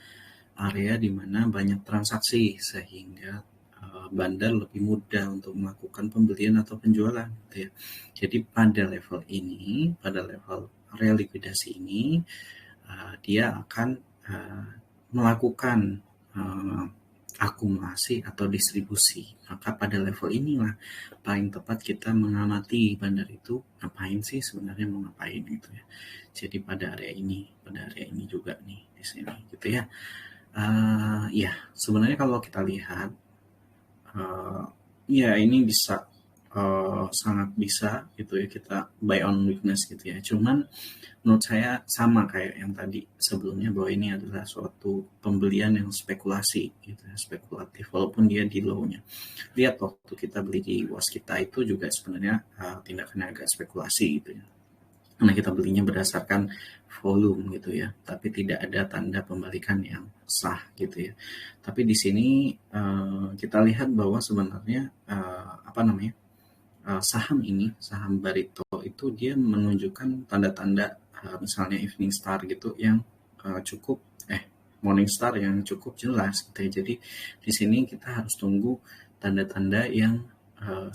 area di mana banyak transaksi sehingga bandar lebih mudah untuk melakukan pembelian atau penjualan gitu ya. Jadi pada level ini, pada level area likuidasi ini dia akan melakukan akumulasi atau distribusi. Maka pada level inilah paling tepat kita mengamati bandar itu ngapain sih sebenarnya, mau ngapain gitu ya. Jadi pada area ini juga nih di sini gitu ya. Ya sebenarnya kalau kita lihat ya ini bisa sangat bisa gitu ya kita buy on weakness gitu ya. Cuman menurut saya sama kayak yang tadi sebelumnya bahwa ini adalah suatu pembelian yang spekulasi gitu ya, spekulatif walaupun dia di low-nya. Lihat waktu kita beli di was kita itu juga sebenarnya tindakannya agak spekulasi gitu ya. Karena kita belinya berdasarkan volume gitu ya, tapi tidak ada tanda pembalikan yang sah gitu ya. Tapi di sini kita lihat bahwa sebenarnya saham ini, saham Barito itu dia menunjukkan tanda-tanda misalnya evening star gitu yang cukup morning star yang cukup jelas gitu ya. Jadi di sini kita harus tunggu tanda-tanda yang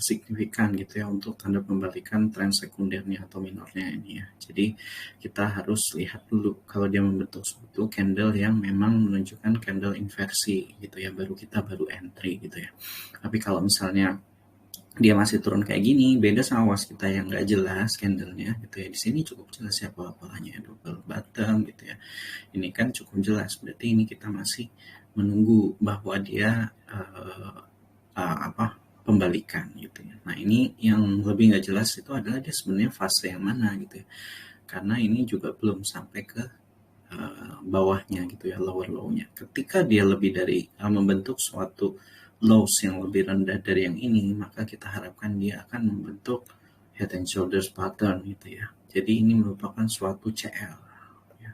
signifikan gitu ya untuk tanda pembalikan tren sekundernya atau minornya ini ya. Jadi kita harus lihat dulu kalau dia membentuk suatu candle yang memang menunjukkan candle inversi gitu ya, baru entry gitu ya. Tapi kalau misalnya dia masih turun kayak gini, beda sama was kita yang nggak jelas candlenya gitu ya. Di sini cukup jelas ya pola-polanya, double bottom gitu ya. Ini kan cukup jelas, berarti ini kita masih menunggu bahwa dia pembalikan gitu ya. Nah ini yang lebih nggak jelas itu adalah dia sebenarnya fase yang mana gitu ya. Karena ini juga belum sampai ke bawahnya gitu ya, lower low-nya. Ketika dia lebih dari membentuk suatu lows yang lebih rendah dari yang ini, maka kita harapkan dia akan membentuk head and shoulders pattern gitu ya. Jadi ini merupakan suatu CL ya.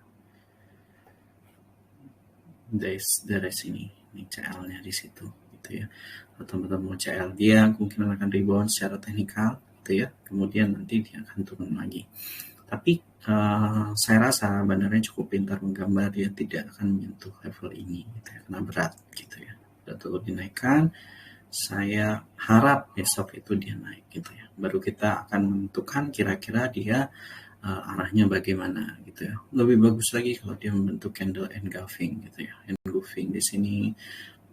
Dari sini, ini CL-nya di situ gitu ya. Kalau teman-teman mau CL dia mungkin akan rebound secara teknikal gitu ya. Kemudian nanti dia akan turun lagi. Tapi saya rasa bandarnya cukup pintar menggambar, dia tidak akan menyentuh level ini gitu ya, karena berat gitu ya. Dan terus dinaikkan, saya harap besok itu dia naik gitu ya. Baru kita akan menentukan kira-kira dia arahnya bagaimana gitu ya. Lebih bagus lagi kalau dia membentuk candle engulfing gitu ya. Engulfing di sini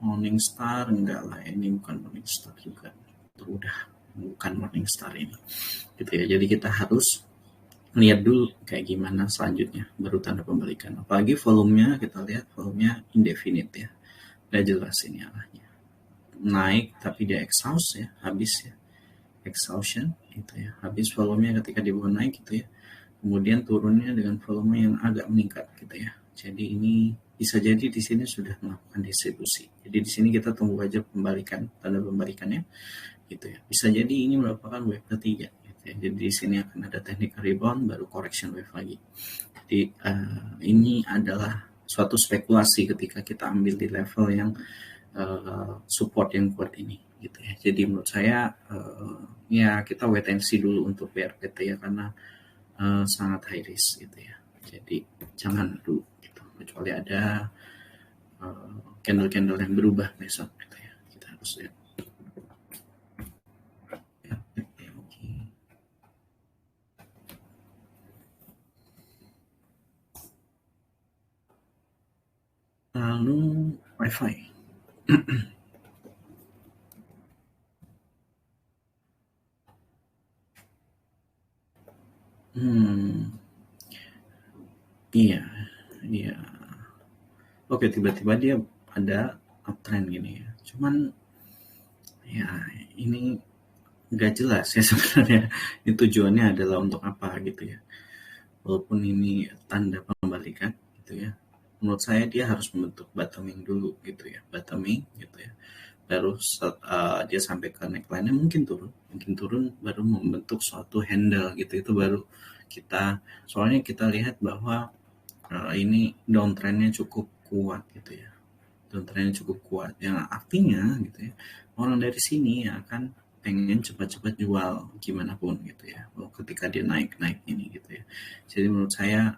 morning star enggak lah, ini bukan morning star juga. Itu udah bukan morning star ini. Gitu ya. Jadi kita harus lihat dulu kayak gimana selanjutnya baru tanda pembalikan. Apalagi volumenya, kita lihat volumenya indefinite ya. Udah jelas ini arahnya. Naik tapi dia exhaust ya, habis ya. Exhaustion gitu ya. Habis volumenya ketika di bawah naik gitu ya. Kemudian turunnya dengan volume yang agak meningkat gitu ya. Jadi ini bisa jadi di sini sudah melakukan distribusi. Jadi di sini kita tunggu aja pembalikan, tanda pembalikannya gitu ya. Bisa jadi ini merupakan wave ketiga gitu ya. Jadi di sini akan ada technical rebound baru correction wave lagi. Jadi ini adalah suatu spekulasi ketika kita ambil di level yang support yang kuat ini gitu ya. Jadi menurut saya ya kita wait and see dulu untuk BRPT ya, karena sangat high risk gitu ya. Jadi jangan dulu gitu, kecuali ada candle-candle yang berubah besok gitu ya. Kita harus lihat. Lalu WiFi. Iya, iya. Oke, tiba-tiba dia ada uptrend gini ya. Cuman ya ini nggak jelas ya sebenarnya. Ini tujuannya adalah untuk apa gitu ya. Walaupun ini tanda pembalikan gitu ya. Menurut saya dia harus membentuk bottoming dulu gitu ya. Bottoming gitu ya. Baru dia sampai ke neckline-nya mungkin turun baru membentuk suatu handle gitu. Itu baru kita, soalnya kita lihat bahwa ini downtrend-nya cukup kuat gitu ya. Downtrend-nya cukup kuat. Yang artinya gitu ya, orang dari sini akan pengen cepat-cepat jual gimana pun gitu ya. Ketika dia naik ini gitu ya. Jadi menurut saya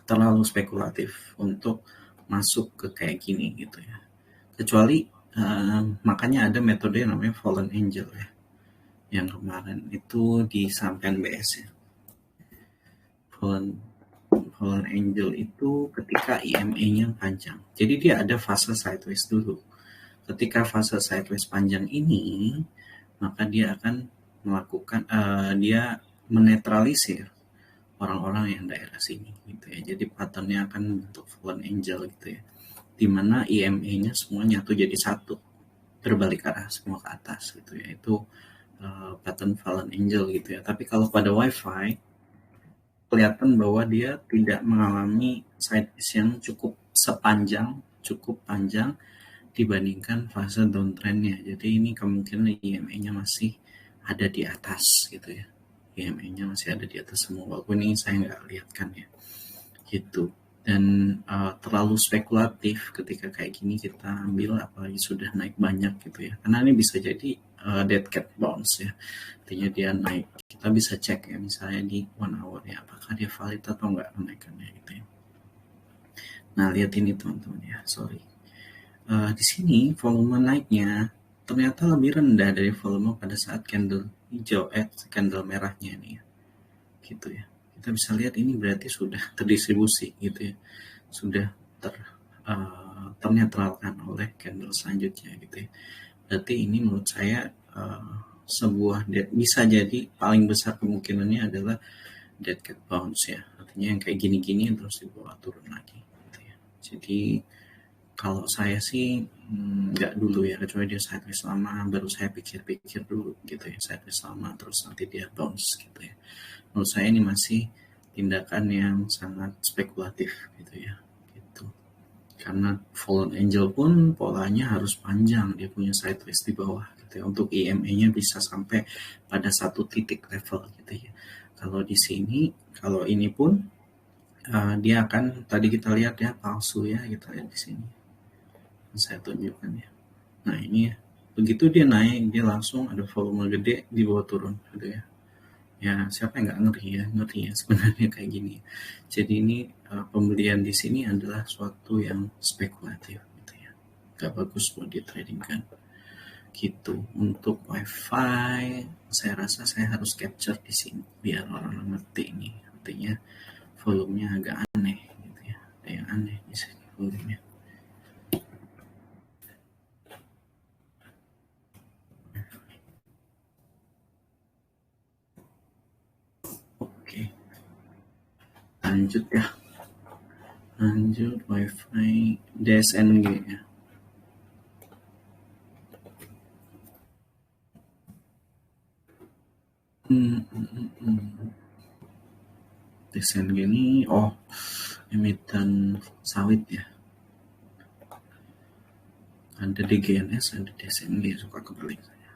terlalu spekulatif untuk masuk ke kayak gini gitu ya. Kecuali makanya ada metode yang namanya fallen angel ya. Yang kemarin itu disampaikan BS ya. Fallen angel itu ketika EMA-nya panjang. Jadi dia ada fase sideways dulu. Ketika fase sideways panjang ini, maka dia akan melakukan dia menetralisir orang-orang yang daerah sini gitu ya. Jadi patternnya akan bentuk fallen angel gitu ya. Dimana EMA-nya semua nyatu jadi satu, berbalik arah semua ke atas gitu ya. Itu pattern fallen angel gitu ya. Tapi kalau pada WiFi kelihatan bahwa dia tidak mengalami sideways yang cukup panjang dibandingkan fase downtrendnya. Jadi ini kemungkinan EMA-nya masih ada di atas gitu ya. EMA-nya masih ada di atas semua, walaupun ini saya nggak lihatkan ya. Gitu. Dan terlalu spekulatif ketika kayak gini kita ambil, apalagi sudah naik banyak gitu ya. Karena ini bisa jadi dead cat bounce ya. Artinya dia naik. Kita bisa cek ya, misalnya di 1 hour ya, apakah dia valid atau enggak kenaikannya gitu ya. Nah, lihat ini teman-teman ya, sorry. Di sini volume naiknya ternyata lebih rendah dari volume pada saat candle hijau, candle merahnya nih ya. Gitu ya. Kita bisa lihat ini berarti sudah terdistribusi gitu ya. Sudah ternetralkan oleh candle selanjutnya gitu ya. Berarti ini menurut saya sebuah bisa jadi paling besar kemungkinannya adalah dead cat bounce ya, artinya yang kayak gini-gini terus dibawa turun lagi gitu ya. Jadi kalau saya sih nggak dulu ya, kecuali dia sideways lama baru saya pikir-pikir dulu gitu ya, sideways lama terus nanti dia bounce gitu ya. Menurut saya ini masih tindakan yang sangat spekulatif gitu ya, gitu. Karena fallen angel pun polanya harus panjang, dia punya sideways di bawah gitu ya, untuk EMA-nya bisa sampai pada satu titik level gitu ya. Kalau di sini, kalau ini pun dia akan, tadi kita lihat ya palsu ya, kita lihat di sini. Saya tunjukkan ya. Nah ini ya, begitu dia naik dia langsung ada volume gede di bawah turun gitu ya. Ya, siapa yang nggak ngeri ya sebenarnya kayak gini. Jadi ini pembelian di sini adalah suatu yang spekulatif gitu ya. Gak bagus buat di trading kan. Gitu. Untuk WiFi, saya rasa saya harus capture di sini biar orang ngerti ini. Artinya volumenya agak aneh gitu ya. Ada yang aneh di sini volumenya. Oke, lanjut ya. Lanjut WiFi DSNG ya. DSNG ini emiten sawit ya. Ada DGNS, ada DSNG, suka kebalik saya.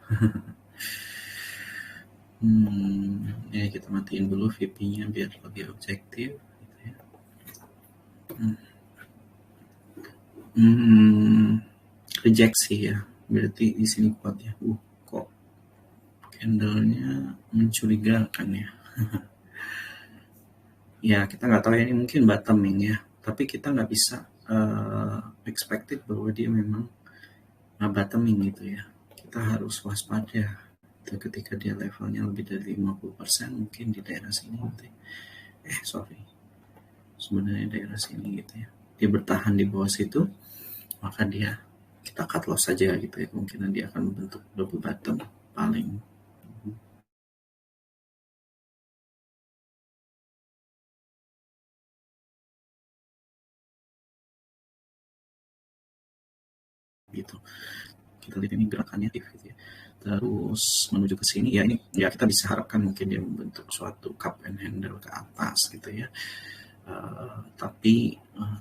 Ya kita matiin dulu VP-nya biar lebih objektif gitu ya. Reject sih ya, berarti di sini kuat ya. Kok candlenya mencurigakan ya. Ya kita nggak tahu ya, ini mungkin bottoming ya, tapi kita nggak bisa expected bahwa dia memang bottoming gitu ya. Kita harus waspada ketika dia levelnya lebih dari 50%, mungkin di daerah sini gitu ya. Sebenarnya daerah sini gitu ya, dia bertahan di bawah situ, maka dia kita cut loss saja gitu ya, kemungkinan dia akan membentuk double bottom paling gitu. Kita lihat ini gerakannya gitu ya, terus menuju ke sini ya, ini ya kita bisa harapkan mungkin dia membentuk suatu cup and handle ke atas gitu ya. Tapi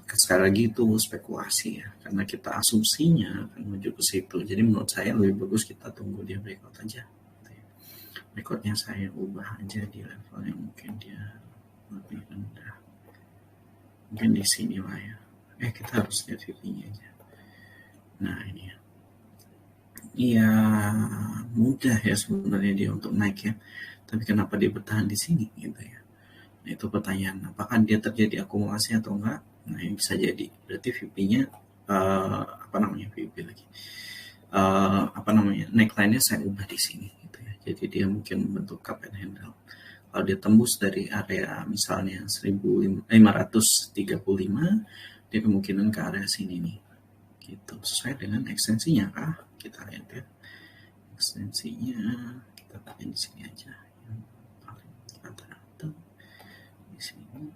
sekali lagi itu spekulasi ya, karena kita asumsinya akan menuju ke situ. Jadi menurut saya lebih bagus kita tunggu dia breakout aja gitu ya. Breakoutnya saya ubah aja di level yang mungkin dia lebih rendah, mungkin di sini lah ya. Kita harus lihat VP-nya aja. Nah ini ya, iya mudah ya sebenarnya dia untuk naik ya, tapi kenapa dia bertahan di sini gitu ya. Nah, itu pertanyaan, apakah dia terjadi akumulasi atau enggak. Nah ini bisa jadi berarti VP-nya VP lagi, neckline-nya saya ubah di sini gitu ya. Jadi dia mungkin membentuk cup and handle. Kalau dia tembus dari area misalnya 1535, dia kemungkinan ke area sini nih gitu, sesuai dengan ekstensinya kah, kita lihat ya. Ekstensinya kita pakai di sini aja yang paling rata-rata di sini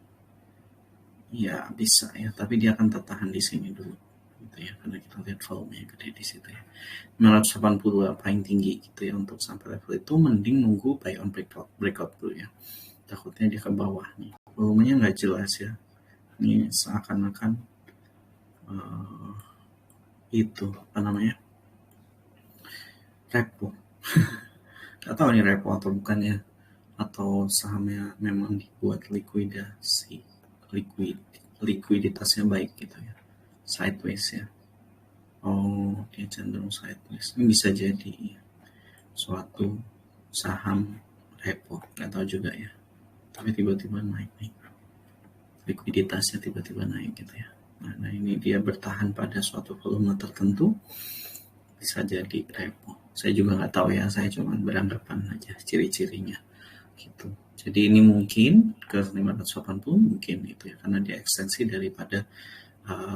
ya, bisa ya, tapi dia akan tertahan di sini dulu gitu ya, karena kita lihat volumenya gede di situ ya. 582 paling tinggi gitu ya. Untuk sampai level itu mending nunggu buy on breakout dulu ya, takutnya dia ke bawah nih. Volumenya nggak jelas ya, ini seakan-akan itu repo. Gak tahu ini repo atau bukan ya, atau sahamnya memang dibuat likuiditasnya baik gitu ya, sideways ya. Dia cenderung sideways, ini bisa jadi suatu saham repo, nggak tahu juga ya, tapi tiba-tiba naik nih, likuiditasnya tiba-tiba naik gitu ya. Nah ini dia bertahan pada suatu volume tertentu, bisa jadi repo. Saya juga nggak tahu ya, saya cuma beranggapan aja ciri-cirinya gitu. Jadi ini mungkin ke 580 mungkin itu ya, karena dia ekstensi daripada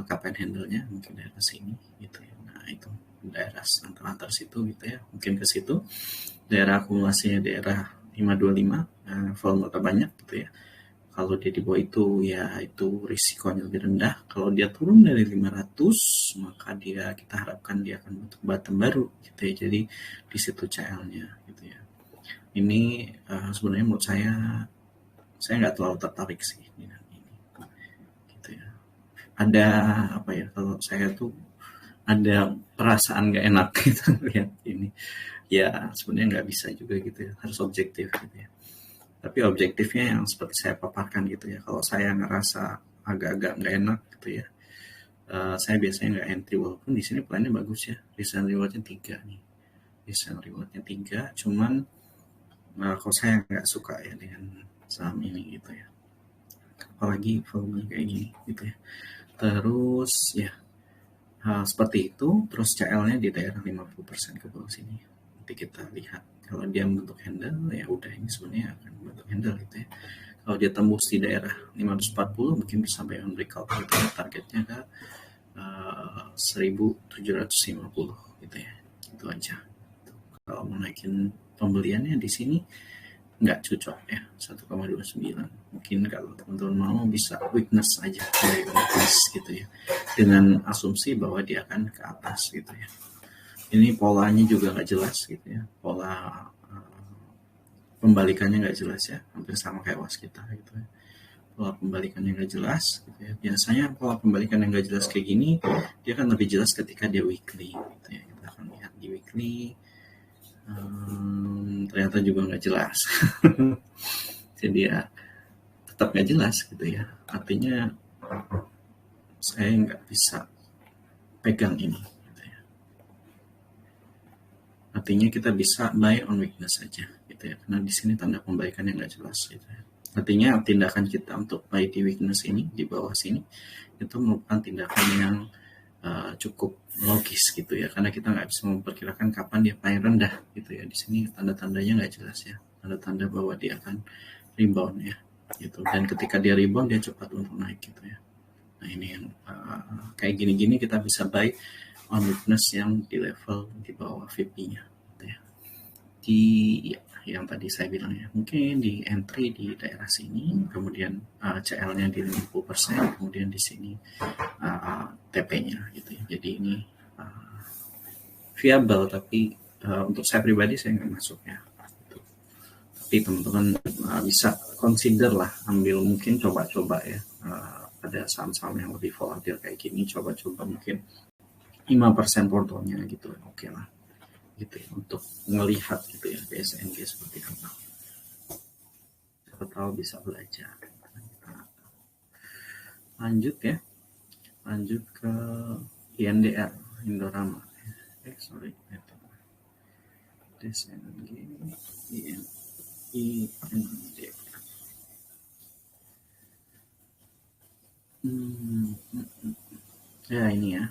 cup and handle-nya mungkin daerah sini gitu ya. Nah itu daerah antar situ gitu ya, mungkin ke situ. Daerah akumulasinya daerah 525, volume terbanyak gitu ya. Kalau dia di bawah itu ya itu risikonya lebih rendah. Kalau dia turun dari 500, maka kita harapkan dia akan bentuk bottom baru gitu ya. Jadi di situ CL-nya gitu ya. Ini sebenarnya menurut saya nggak terlalu tertarik sih dengan ini gitu ya. Ada kalau saya tuh ada perasaan nggak enak gitu lihat ini ya. Sebenarnya nggak bisa juga gitu ya, harus objektif gitu ya. Tapi objektifnya yang seperti saya paparkan gitu ya. Kalau saya ngerasa agak-agak nggak enak gitu ya, saya biasanya nggak entry, walaupun di sini plannya bagus ya, recent rewardnya 3 nih, recent rewardnya 3, cuman Kalau saya nggak suka ya dengan saham ini gitu ya, apalagi volume kayak gini gitu ya. Terus ya seperti itu. Terus CL-nya di daerah 50% ke bawah sini. Nanti kita lihat kalau dia membentuk handle ya udah, ini sebenarnya akan membentuk handle gitu ya. Kalau dia tembus di daerah 540 mungkin bisa sampai on breakout gitu ya. Targetnya ke 1750 gitu ya. Itu aja. Kalau mau naikin pembeliannya di sini nggak cocok ya, 1,29. Mungkin kalau teman-teman mau bisa weakness aja, dari weakness gitu ya, dengan asumsi bahwa dia akan ke atas gitu ya. Ini polanya juga nggak jelas gitu ya, pola pembalikannya nggak jelas ya, hampir sama kayak was kita gitu ya. Pola pembalikannya nggak jelas gitu ya. Biasanya pola pembalikan yang nggak jelas kayak gini dia kan lebih jelas ketika dia weekly gitu ya. Kita akan lihat di weekly, ternyata juga nggak jelas. Jadi ya tetap nggak jelas gitu ya. Artinya saya nggak bisa pegang ini gitu ya. Artinya kita bisa buy on weakness saja gitu ya, karena di sini tanda pembalikan yang nggak jelas gitu ya. Artinya tindakan kita untuk buy di weakness ini di bawah sini itu merupakan tindakan yang cukup logis gitu ya, karena kita nggak bisa memperkirakan kapan dia paling rendah gitu ya. Di sini tanda-tandanya nggak jelas ya, tanda-tanda bahwa dia akan rebound ya gitu, dan ketika dia rebound dia cepat untuk naik gitu ya. Nah ini yang kayak gini-gini kita bisa buy on weakness yang di level di bawah VP-nya gitu ya. Di ya, yang tadi saya bilang ya, mungkin di entry di daerah sini, kemudian CL-nya di 50%, kemudian di sini TP-nya gitu ya. Jadi ini viable, tapi untuk saya pribadi saya nggak masuk ya. Gitu. Tapi teman-teman bisa consider lah, ambil mungkin coba-coba ya. Ada saham-saham yang lebih volatile kayak gini, coba-coba mungkin 5% portonya gitu, oke lah gitu ya, untuk melihat gitu ya BSNG seperti apa, siapa tahu bisa belajar. Lanjut ya, lanjut ke INDR, Indorama. Sorry, BSNG INDR. Ya ini ya,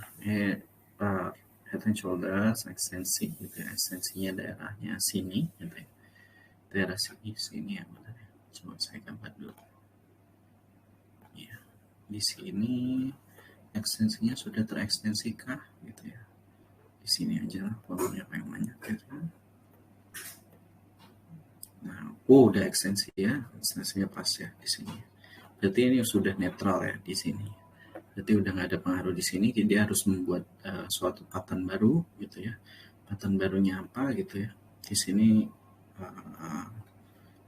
Head and Shoulders ekstensi gitu ya, ekstensinya daerahnya sini gitu ya, daerah sini yang mana ya, coba saya gambar dulu ya. Di sini ekstensinya sudah terekstensi kah gitu ya, di sini aja lah volumenya paling banyak gitu. Nah, udah ekstensi ya, ekstensinya pas ya di sini, berarti ini sudah netral ya di sini. Berarti udah nggak ada pengaruh di sini, dia harus membuat suatu pattern baru gitu ya. Pattern barunya apa gitu ya? Di sini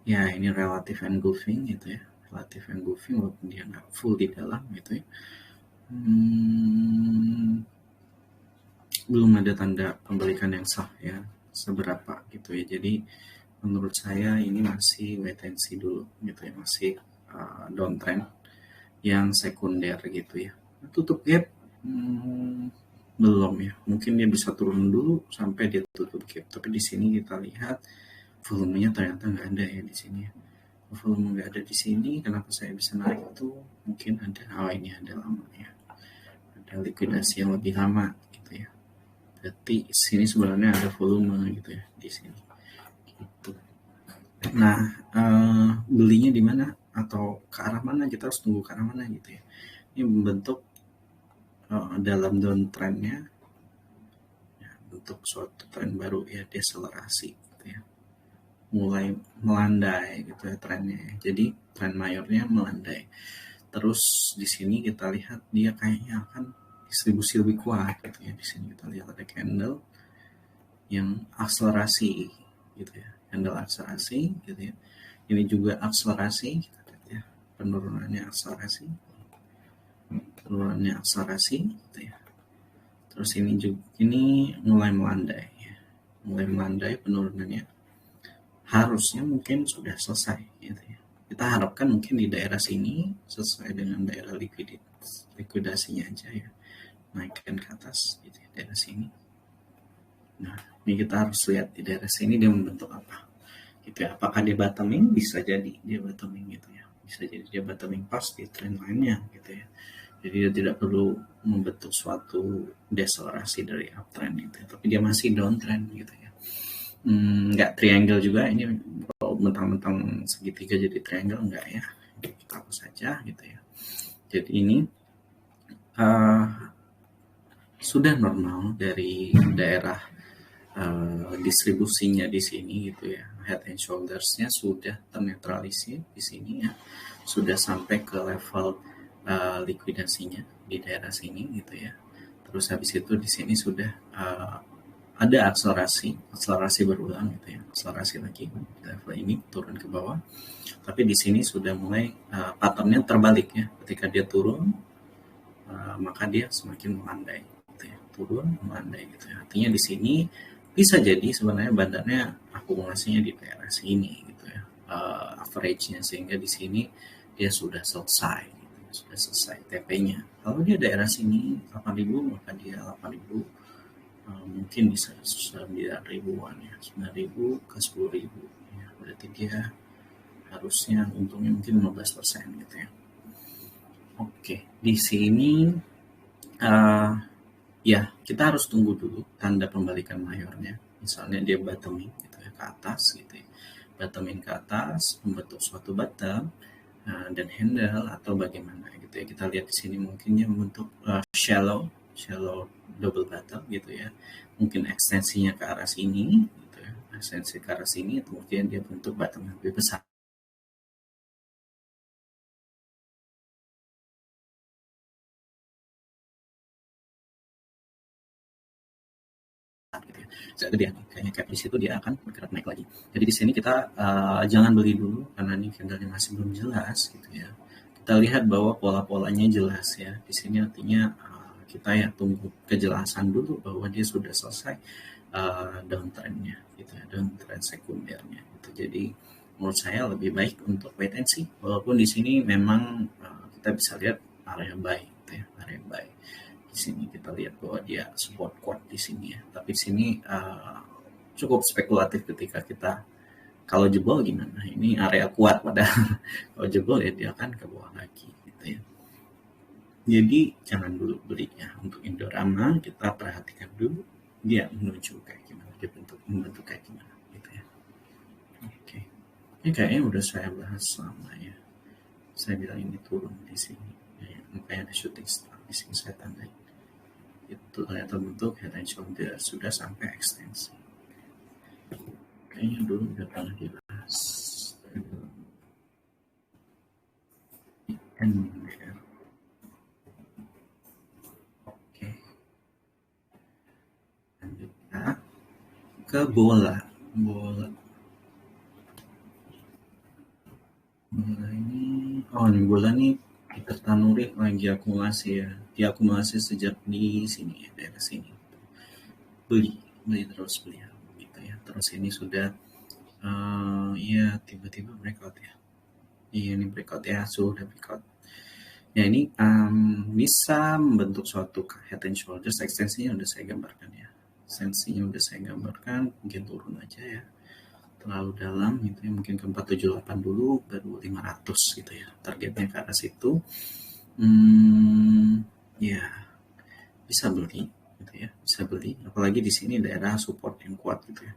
ya ini relative engulfing gitu ya. Relative engulfing walaupun dia nggak full di dalam gitu ya. Belum ada tanda pembalikan yang sah ya, seberapa gitu ya. Jadi menurut saya ini masih wait and see dulu gitu ya, masih downtrend yang sekunder gitu ya. Tutup gap belum ya, mungkin dia bisa turun dulu sampai dia tutup gap, tapi di sini kita lihat volumenya ternyata nggak ada ya di sini ya. Volume nggak ada di sini, kenapa saya bisa naik itu mungkin ada, ini ada lama ya, ada likuidasi yang lebih lama gitu ya. Berarti sini sebenarnya ada volume gitu ya di sini gitu. Nah belinya di mana atau ke arah mana, kita harus tunggu ke arah mana gitu ya. Ini membentuk dalam downtrendnya ya, bentuk suatu tren baru ya, deselerasi gitu ya, mulai melandai gitu ya trennya ya. Jadi tren mayornya melandai. Terus di sini kita lihat dia kayaknya akan distribusi lebih kuat gitu ya. Di sini kita lihat ada candle yang akselerasi gitu ya, candle akselerasi gitu ya. Ini juga akselerasi, kita lihat ya, penurunannya akselerasi gitu ya. Terus ini juga ini mulai melandai ya. Mulai melandai penurunannya. Harusnya mungkin sudah selesai gitu ya. Kita harapkan mungkin di daerah sini sesuai dengan daerah likuidasinya aja ya, naikkan ke atas gitu ya, daerah sini. Nah, ini kita harus lihat di daerah sini dia membentuk apa. gitu ya. Apakah dia bottoming? Bisa jadi dia bottoming gitu ya, bisa jadi dia bottoming pas di trend line-nya gitu ya. Jadi dia tidak perlu membentuk suatu deselerasi dari uptrend gitu ya. Tapi dia masih downtrend gitu ya. Nggak triangle juga ini, kalau mentang-mentang segitiga jadi triangle enggak ya, kita hapus saja gitu ya. Jadi ini sudah normal dari daerah distribusinya di sini gitu ya. Head and shoulders-nya sudah ternetralisir di sini ya, sudah sampai ke level likuidasinya di daerah sini gitu ya. Terus habis itu di sini sudah ada akselerasi berulang gitu ya, akselerasi lagi di level ini turun ke bawah. Tapi di sini sudah mulai patternnya terbalik ya, ketika dia turun maka dia semakin melandai gitu ya, turun melandai gitu ya. Artinya di sini bisa jadi sebenarnya badannya akumulasinya di daerah sini gitu ya, average-nya, sehingga di sini dia sudah selesai gitu, sudah selesai TP-nya. Kalau dia daerah sini 8.000, maka dia 8.000 mungkin bisa 9.000-an ya, 9.000 ke 10.000 ya, berarti dia harusnya untungnya mungkin 15% gitu ya. Oke, di sini ya kita harus tunggu dulu tanda pembalikan mayornya. Misalnya dia bottoming gitu ya, ke atas gitu ya, bottoming ke atas, membentuk suatu bottom dan handle atau bagaimana gitu ya. Kita lihat di sini mungkin dia membentuk shallow double bottom gitu ya. Mungkin ekstensinya ke arah sini gitu ya, ekstensi ke arah sini, kemudian dia bentuk bottom yang lebih besar. Gitu ya. Kemudian kayaknya cap di situ dia akan bergerak naik lagi. Jadi di sini kita jangan beli dulu karena ini candlenya masih belum jelas gitu ya. Kita lihat bahwa pola-polanya jelas ya. Di sini artinya kita ya tunggu kejelasan dulu bahwa dia sudah selesai downtrendnya gitu ya, downtrend sekundernya gitu. Jadi menurut saya lebih baik untuk wait and see. Walaupun di sini memang kita bisa lihat area buy gitu ya, area buy. Di sini kita lihat bahwa dia support kuat di sini ya. Tapi di sini cukup spekulatif ketika kita kalau jebol gimana? Ini area kuat padahal kalau jebol ya dia akan ke bawah lagi gitu ya. Jadi jangan dulu beli ya. Untuk Indorama kita perhatikan dulu dia menuju kayak gimana, dia membentuk kayak gimana gitu ya. Oke. Ini kayaknya udah saya bahas selama ya. Saya bilang ini turun di sini. Ya, makanya ada shooting star di sini saya tandai. Itu ternyata bentuk head and shoulder sudah sampai ekstensi. Kayaknya dulu udah pernah dibahas. NDR. Oke, lanjut ya. Ke bola. Bola ini, oh ini bola nih Peter Tanuri lagi akumulasi ya. Dia akumulasi sejak di sini ya, daerah sini. Beli terus beli gitu ya. Terus ini sudah ya tiba-tiba breakout ya. Iya ini breakout ya, sudah breakout. Ya ini bisa membentuk suatu head and shoulders. Ekstensinya udah saya gambarkan ya. Ekstensinya udah saya gambarkan, mungkin turun aja ya. Terlalu dalam gitu ya, mungkin ke 478 dulu, baru 500 gitu ya. Targetnya ke arah situ. Ya bisa beli gitu ya, bisa beli. Apalagi di sini daerah support yang kuat gitu ya.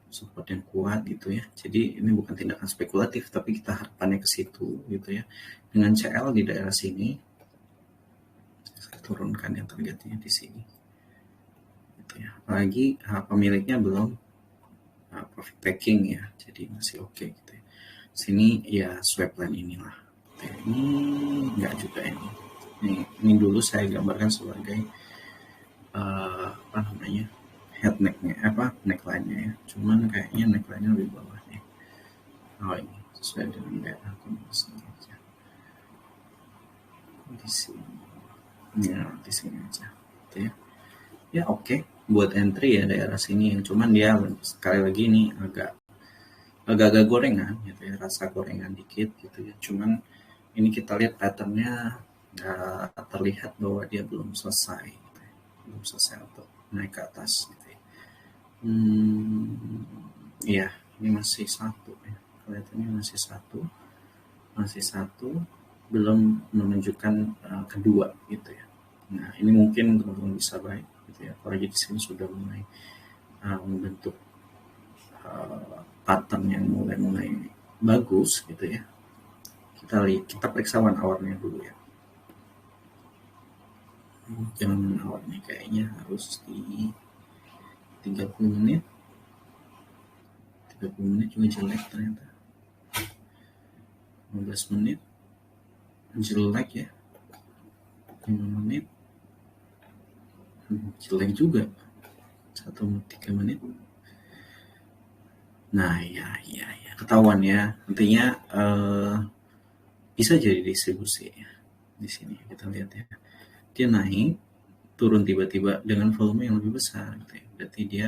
Support yang kuat gitu ya. Jadi ini bukan tindakan spekulatif, tapi kita harapannya ke situ gitu ya. Dengan CL di daerah sini, saya turunkan yang targetnya di sini. Gitu ya. Apalagi pemiliknya belum profit taking ya, jadi masih oke gitu ya. Sini ya swap line inilah. Gitu ya. Ini enggak juga ini. Ini dulu saya gambarkan sebagai apa namanya, head necknya neckline-nya ya, cuman kayaknya neckline-nya lebih bawah nih. Oh ini sesuai dengan daerah kondisi aja di sini ya, di sini aja gitu ya. Ya oke, buat entry ya daerah sini, yang cuman dia sekali lagi ini agak gorengan gitu ya, rasa gorengan dikit gitu ya. Cuman ini kita lihat patternnya terlihat bahwa dia belum selesai gitu ya. Belum selesai untuk naik ke atas gitu ya. Ya ini masih satu ya, kelihatannya masih satu, belum menunjukkan kedua gitu ya. Nah ini mungkin teman-teman bisa baik gitu ya, apalagi di sini sudah mulai membentuk pattern yang mulai bagus gitu ya. Kita periksa 1 hour-nya dulu ya. Jam awalnya kayaknya harus di 30 menit 30 menit juga jelek ternyata. 15 menit jelek ya. 5 menit jelek juga. 1-3 menit. Nah ya ketahuan ya. Intinya bisa jadi distribusi ya. Di sini kita lihat ya, dia naik turun tiba-tiba dengan volume yang lebih besar gitu ya. Berarti dia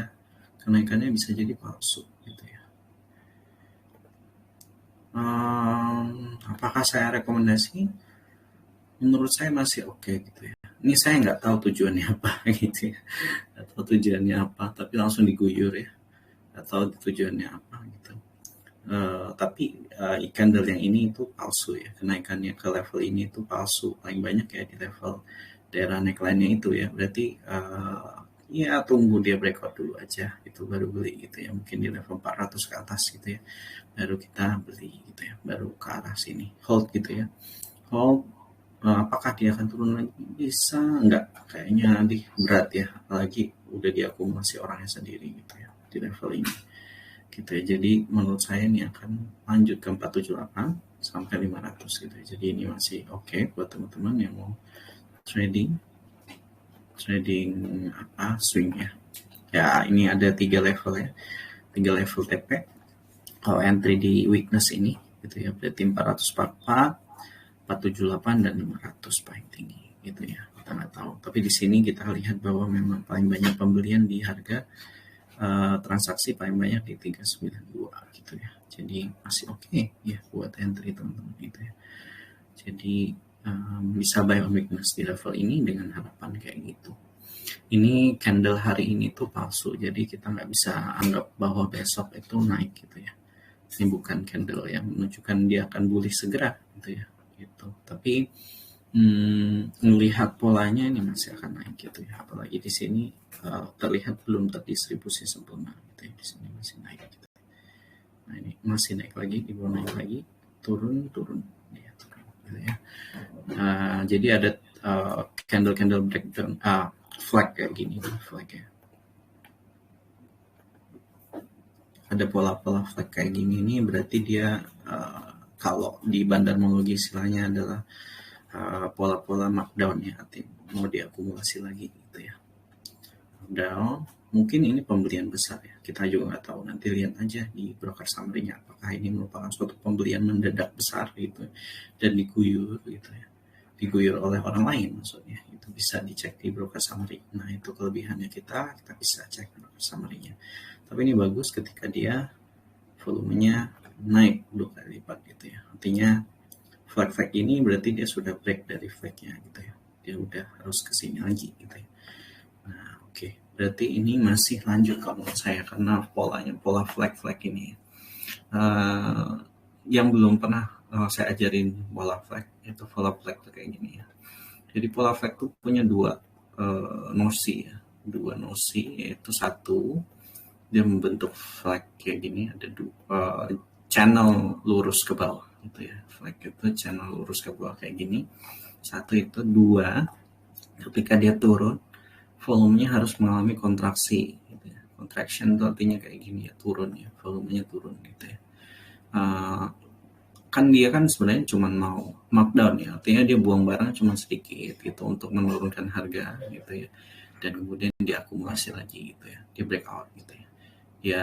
kenaikannya bisa jadi palsu gitu ya. Apakah saya rekomendasi? Menurut saya masih oke gitu ya. Ini saya nggak tahu tujuannya apa gitu ya, atau tujuannya apa, tapi langsung diguyur ya, atau tujuannya apa gitu. Tapi candle yang ini itu palsu ya, kenaikannya ke level ini itu palsu, paling banyak ya di level daerah neckline-nya itu ya. Berarti ya tunggu dia breakout dulu aja itu baru beli gitu ya, mungkin di level 400 ke atas gitu ya, baru kita beli gitu ya, baru ke arah sini hold gitu ya. Hold, apakah dia akan turun lagi? Bisa enggak? Kayaknya nanti berat ya, apalagi udah diakumulasi orangnya sendiri gitu ya di level ini gitu ya. Jadi menurut saya ini akan lanjut ke 478 sampai 500 gitu ya. Jadi ini masih oke buat teman-teman yang mau trading swing ya. Ya ini ada 3 level ya, 3 level TP. Kalau entry di weakness ini gitu ya, berarti 444, 478 dan 500 paling tinggi gitu ya. Kita nggak tahu, tapi di sini kita lihat bahwa memang paling banyak pembelian di harga transaksi paling banyak di 392 gitu ya. Jadi masih oke ya buat entry teman-teman gitu ya. Jadi bisa buy on weakness di level ini dengan harapan kayak gitu. Ini candle hari ini tuh palsu, jadi kita nggak bisa anggap bahwa besok itu naik gitu ya. Ini bukan candle yang menunjukkan dia akan bullish segera gitu ya. Gitu. Tapi melihat polanya ini masih akan naik gitu ya. Apalagi di sini terlihat belum terdistribusi sempurna gitu ya. Di sini masih naik gitu. Nah ini masih naik lagi, di bawah naik lagi, turun ya, turun gitu ya. Jadi ada candle breakdown flag kayak gini, flag ya. Ada pola-pola flag kayak gini nih, berarti dia kalau di bandarmologi istilahnya adalah pola-pola markdown ya, artinya mau diakumulasi lagi gitu ya. Markdown, mungkin ini pembelian besar ya, kita juga nggak tahu, nanti lihat aja di broker summary-nya apakah ini merupakan suatu pembelian mendadak besar gitu dan diguyur gitu ya, diguyur oleh orang lain maksudnya. Itu bisa dicek di broker summary. Nah itu kelebihannya, kita bisa cek broker summary-nya. Tapi ini bagus ketika dia volumenya naik 2 kali lipat gitu ya, artinya flag ini berarti dia sudah break dari flagnya gitu ya, dia udah harus kesini lagi gitu ya. Nah oke, berarti ini masih lanjut kalau menurut saya, karena pola flag ini yang belum pernah saya ajarin pola flag, itu pola flag tuh kayak gini ya. Jadi pola flag tuh punya dua nosi ya, yaitu satu, dia membentuk flag kayak gini, ada dua channel lurus ke bawah gitu ya. Flag itu channel lurus ke bawah kayak gini. Satu itu. Dua, ketika dia turun volumenya harus mengalami kontraksi gitu ya. Contraction itu artinya kayak gini ya, turun ya, volumenya turun gitu ya. Kan dia kan sebenarnya cuma mau markdown ya, artinya dia buang barang cuma sedikit gitu untuk menurunkan harga gitu ya, dan kemudian diakumulasi lagi gitu ya, dia breakout gitu ya. Ya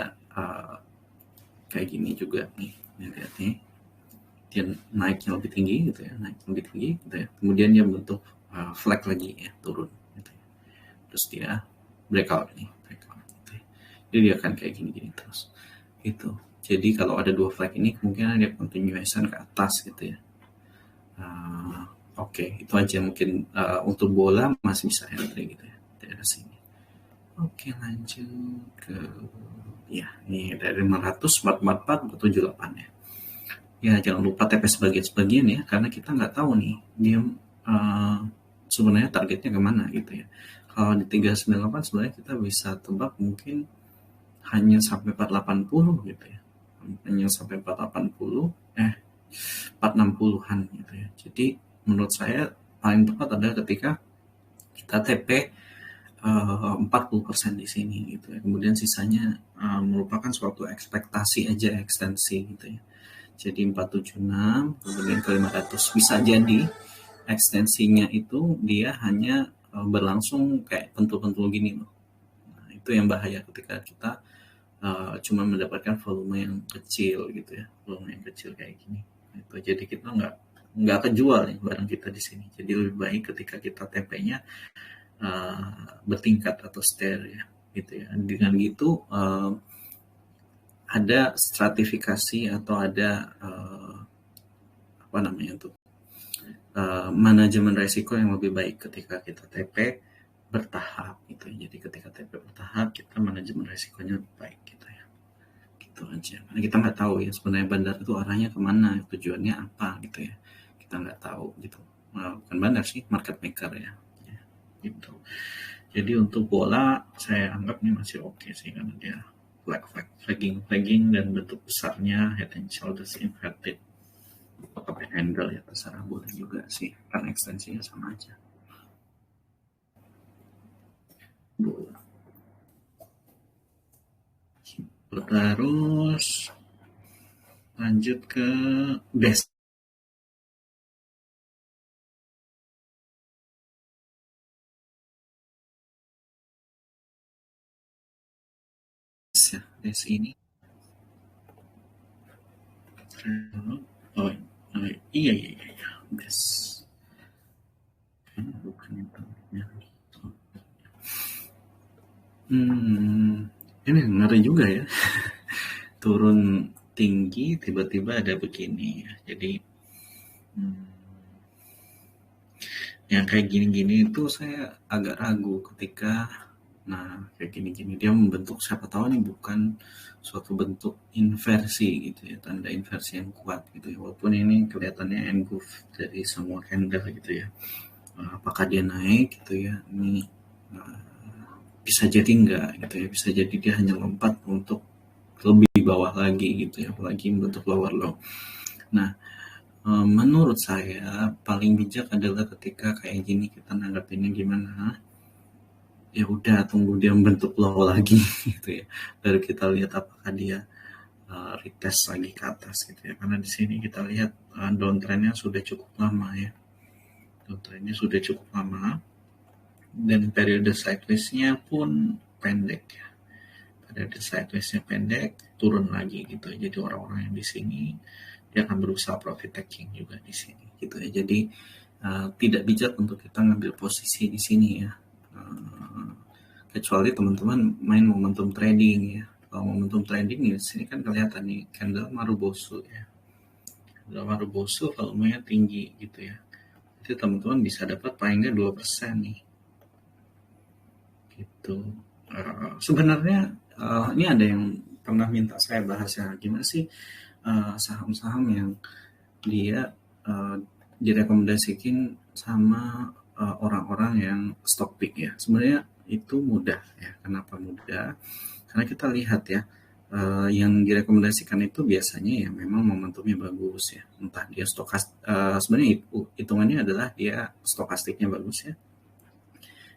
kayak gini juga nih, lihat nih, dia naiknya lebih tinggi gitu ya, gitu ya, kemudian dia bentuk flag lagi ya, turun gitu ya, terus dia breakout gitu ya. Jadi dia akan kayak gini terus gitu. Jadi kalau ada dua flag ini kemungkinan dia continuation ke atas gitu ya. Oke, itu aja mungkin untuk bola masih bisa entry gitu ya daerah sini. Oke, lanjut ke Ya, ini dari 500, 444, 478 ya. Ya, jangan lupa TP sebagian-sebagian ya, karena kita nggak tahu nih, dia sebenarnya targetnya kemana gitu ya. Kalau di 398 sebenarnya kita bisa tebak mungkin hanya sampai 480 gitu ya. Hanya sampai 480, 460-an gitu ya. Jadi menurut saya paling tepat adalah ketika kita TP 40% di sini gitu ya. Kemudian sisanya merupakan suatu ekspektasi aja, ekstensi gitu ya. Jadi 476 kemudian ke 500 bisa jadi ekstensinya itu dia hanya berlangsung kayak pentul-pentul gini loh. Nah, itu yang bahaya ketika kita cuma mendapatkan volume yang kecil gitu ya, volume yang kecil kayak gini. Itu jadi kita nggak kejual nih barang kita di sini. Jadi lebih baik ketika kita TP-nya bertingkat atau stair ya, gitu ya. Dengan gitu ada stratifikasi atau ada apa namanya tuh manajemen resiko yang lebih baik ketika kita TP bertahap gitu ya. Jadi ketika TP bertahap kita manajemen resikonya lebih baik gitu ya. Gitu aja. Karena kita nggak tahu ya sebenarnya bandar itu arahnya kemana, tujuannya apa gitu ya. Kita nggak tahu gitu. Bukan bandar sih, market maker ya. Gitu. Jadi untuk bola saya anggap ini masih oke sih karena dia flagging dan bentuk besarnya head and shoulders inverted pakai handle ya terserah boleh juga sih kan ekstensinya sama aja bola. Terus lanjut ke base ya base ini oh, iya iya iya base bukan itu ya. Ini ngeri juga ya turun tinggi tiba-tiba ada begini ya jadi hmm, yang kayak gini-gini itu saya agak ragu ketika kayak gini-gini dia membentuk siapa tahu ini bukan suatu bentuk inversi gitu ya tanda inversi yang kuat gitu ya walaupun ini kelihatannya engulf dari semua candle gitu ya. Apakah dia naik gitu ya ini bisa jadi enggak gitu ya bisa jadi dia hanya lompat untuk lebih bawah lagi gitu ya apalagi bentuk lower low. Nah, menurut saya paling bijak adalah ketika kayak gini kita nanggapinnya gimana ya udah tunggu dia membentuk low lagi gitu ya baru kita lihat apakah dia retest lagi ke atas gitu ya karena di sini kita lihat downtrendnya sudah cukup lama ya downtrendnya sudah cukup lama dan periode sideways-nya pun pendek ya periode sideways-nya pendek turun lagi gitu jadi orang-orang yang di sini dia akan berusaha profit taking juga di sini gitu ya jadi tidak bijak untuk kita ngambil posisi di sini ya kecuali teman-teman main momentum trading ya kalau momentum trading ya sini kan kelihatan nih candle Marubosu ya candle Marubosu volumenya tinggi gitu ya jadi teman-teman bisa dapat paling nggak 2% nih gitu sebenarnya ini ada yang pernah minta saya bahas ya gimana sih saham-saham yang dia direkomendasikan sama orang-orang yang stock pick ya sebenarnya itu mudah ya kenapa mudah karena kita lihat ya yang direkomendasikan itu biasanya ya memang momentumnya bagus ya entah dia sebenarnya hitungannya adalah dia stokastiknya bagus ya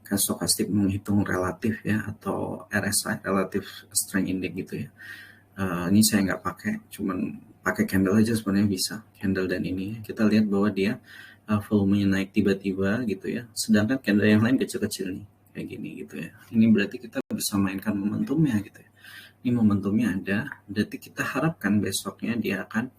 kan stokastik menghitung relatif ya atau RSI relatif strength index gitu ya ini saya nggak pakai cuman pakai candle aja sebenarnya bisa candle dan ini kita lihat bahwa dia volumenya naik tiba-tiba gitu ya sedangkan candle yang lain kecil-kecil nih kayak gini gitu ya ini berarti kita bisa mainkan momentumnya gitu ya ini momentumnya ada berarti kita harapkan besoknya dia akan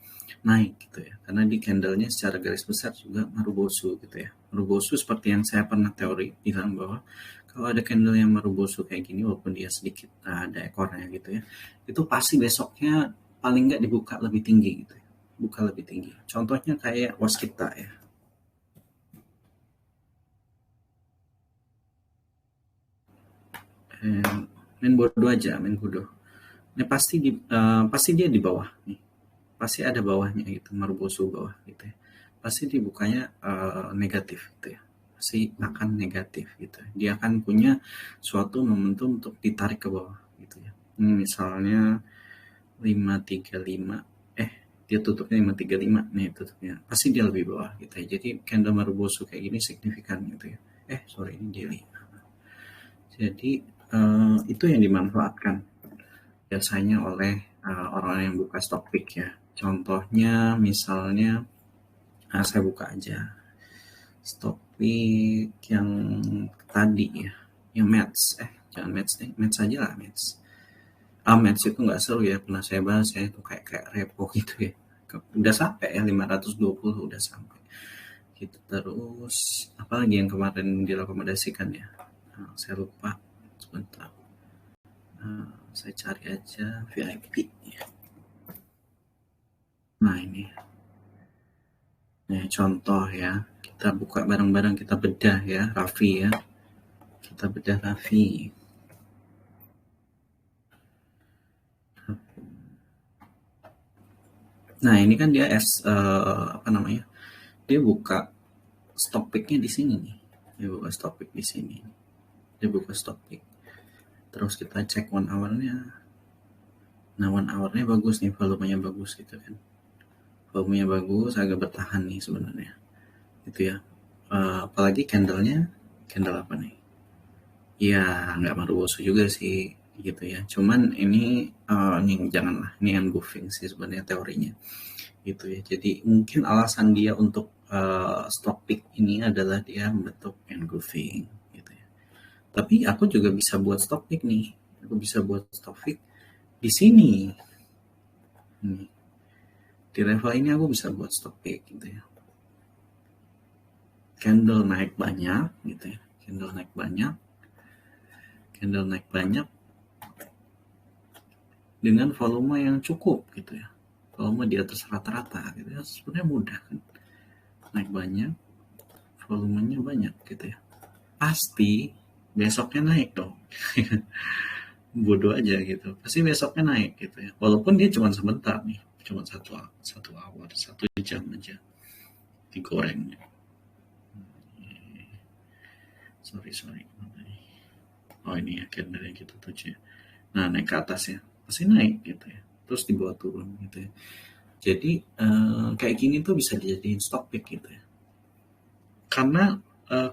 naik gitu ya karena di candlenya secara garis besar juga Marubosu gitu ya Marubosu seperti yang saya pernah teori bilang bahwa kalau ada candle yang Marubosu kayak gini walaupun dia sedikit ada ekornya gitu ya itu pasti besoknya paling nggak dibuka lebih tinggi gitu ya buka lebih tinggi contohnya kayak waskita ya main bodoh aja main bodoh Ini pasti dia di bawah nih, pasti ada bawahnya gitu, Marubozu bawah gitu ya. Pasti dibukanya negatif gitu ya, pasti akan negatif gitu. Dia akan punya suatu momentum untuk ditarik ke bawah gitu ya. Ini misalnya 535, dia tutupnya 535 nih, tutupnya pasti dia lebih bawah gitu ya. Jadi candle Marubozu kayak gini signifikan gitu ya. Sorry, ini daily. Jadi itu yang dimanfaatkan biasanya oleh orang yang buka stock pick ya. Contohnya misalnya, saya buka aja stock pick yang tadi ya, yang match, jangan match deh, match aja lah, match. Match itu nggak seru ya, pernah saya bahas ya, itu kayak repo gitu ya. Udah sampai ya 520, udah sampai gitu. Terus apalagi yang kemarin direkomendasikan ya, saya lupa, sebentar. Saya cari aja VIP ya. Nah ini, contoh ya, kita buka bareng-bareng, kita bedah ya, Raffi ya, kita bedah Raffi. Nah ini kan dia apa namanya, dia buka stop picknya di sini nih, dia buka stop pick di sini, dia buka stop pick. Terus kita cek 1 hour-nya. Nah 1 hour-nya bagus nih, volumenya bagus gitu kan, volumenya bagus, agak bertahan nih sebenarnya gitu ya. Apalagi candle-nya, candle apa nih ya, nggak Marubozu juga sih gitu ya, cuman ini janganlah, ini engulfing sih sebenarnya teorinya gitu ya. Jadi mungkin alasan dia untuk stock pick ini adalah dia membentuk engulfing gitu ya. Tapi aku juga bisa buat stock pick nih, aku bisa buat stock pick di sini nih. Di level ini aku bisa buat stock pick gitu ya. Candle naik banyak gitu ya, candle naik banyak dengan volume yang cukup gitu ya, volume di atas rata-rata gitu ya. Sebenarnya mudah kan, naik banyak, volumenya banyak gitu ya, pasti besoknya naik dong. Bodoh aja gitu, pasti besoknya naik gitu ya, walaupun dia cuma sebentar nih, cuma satu hour, 1 jam aja digorengnya. Sorry, oh ini ya candle yang kita tuju ya. Nah naik ke atas ya, pasti naik gitu ya, terus dibawa turun gitu ya. Jadi kayak gini tuh bisa dijadiin stock pick gitu ya, karena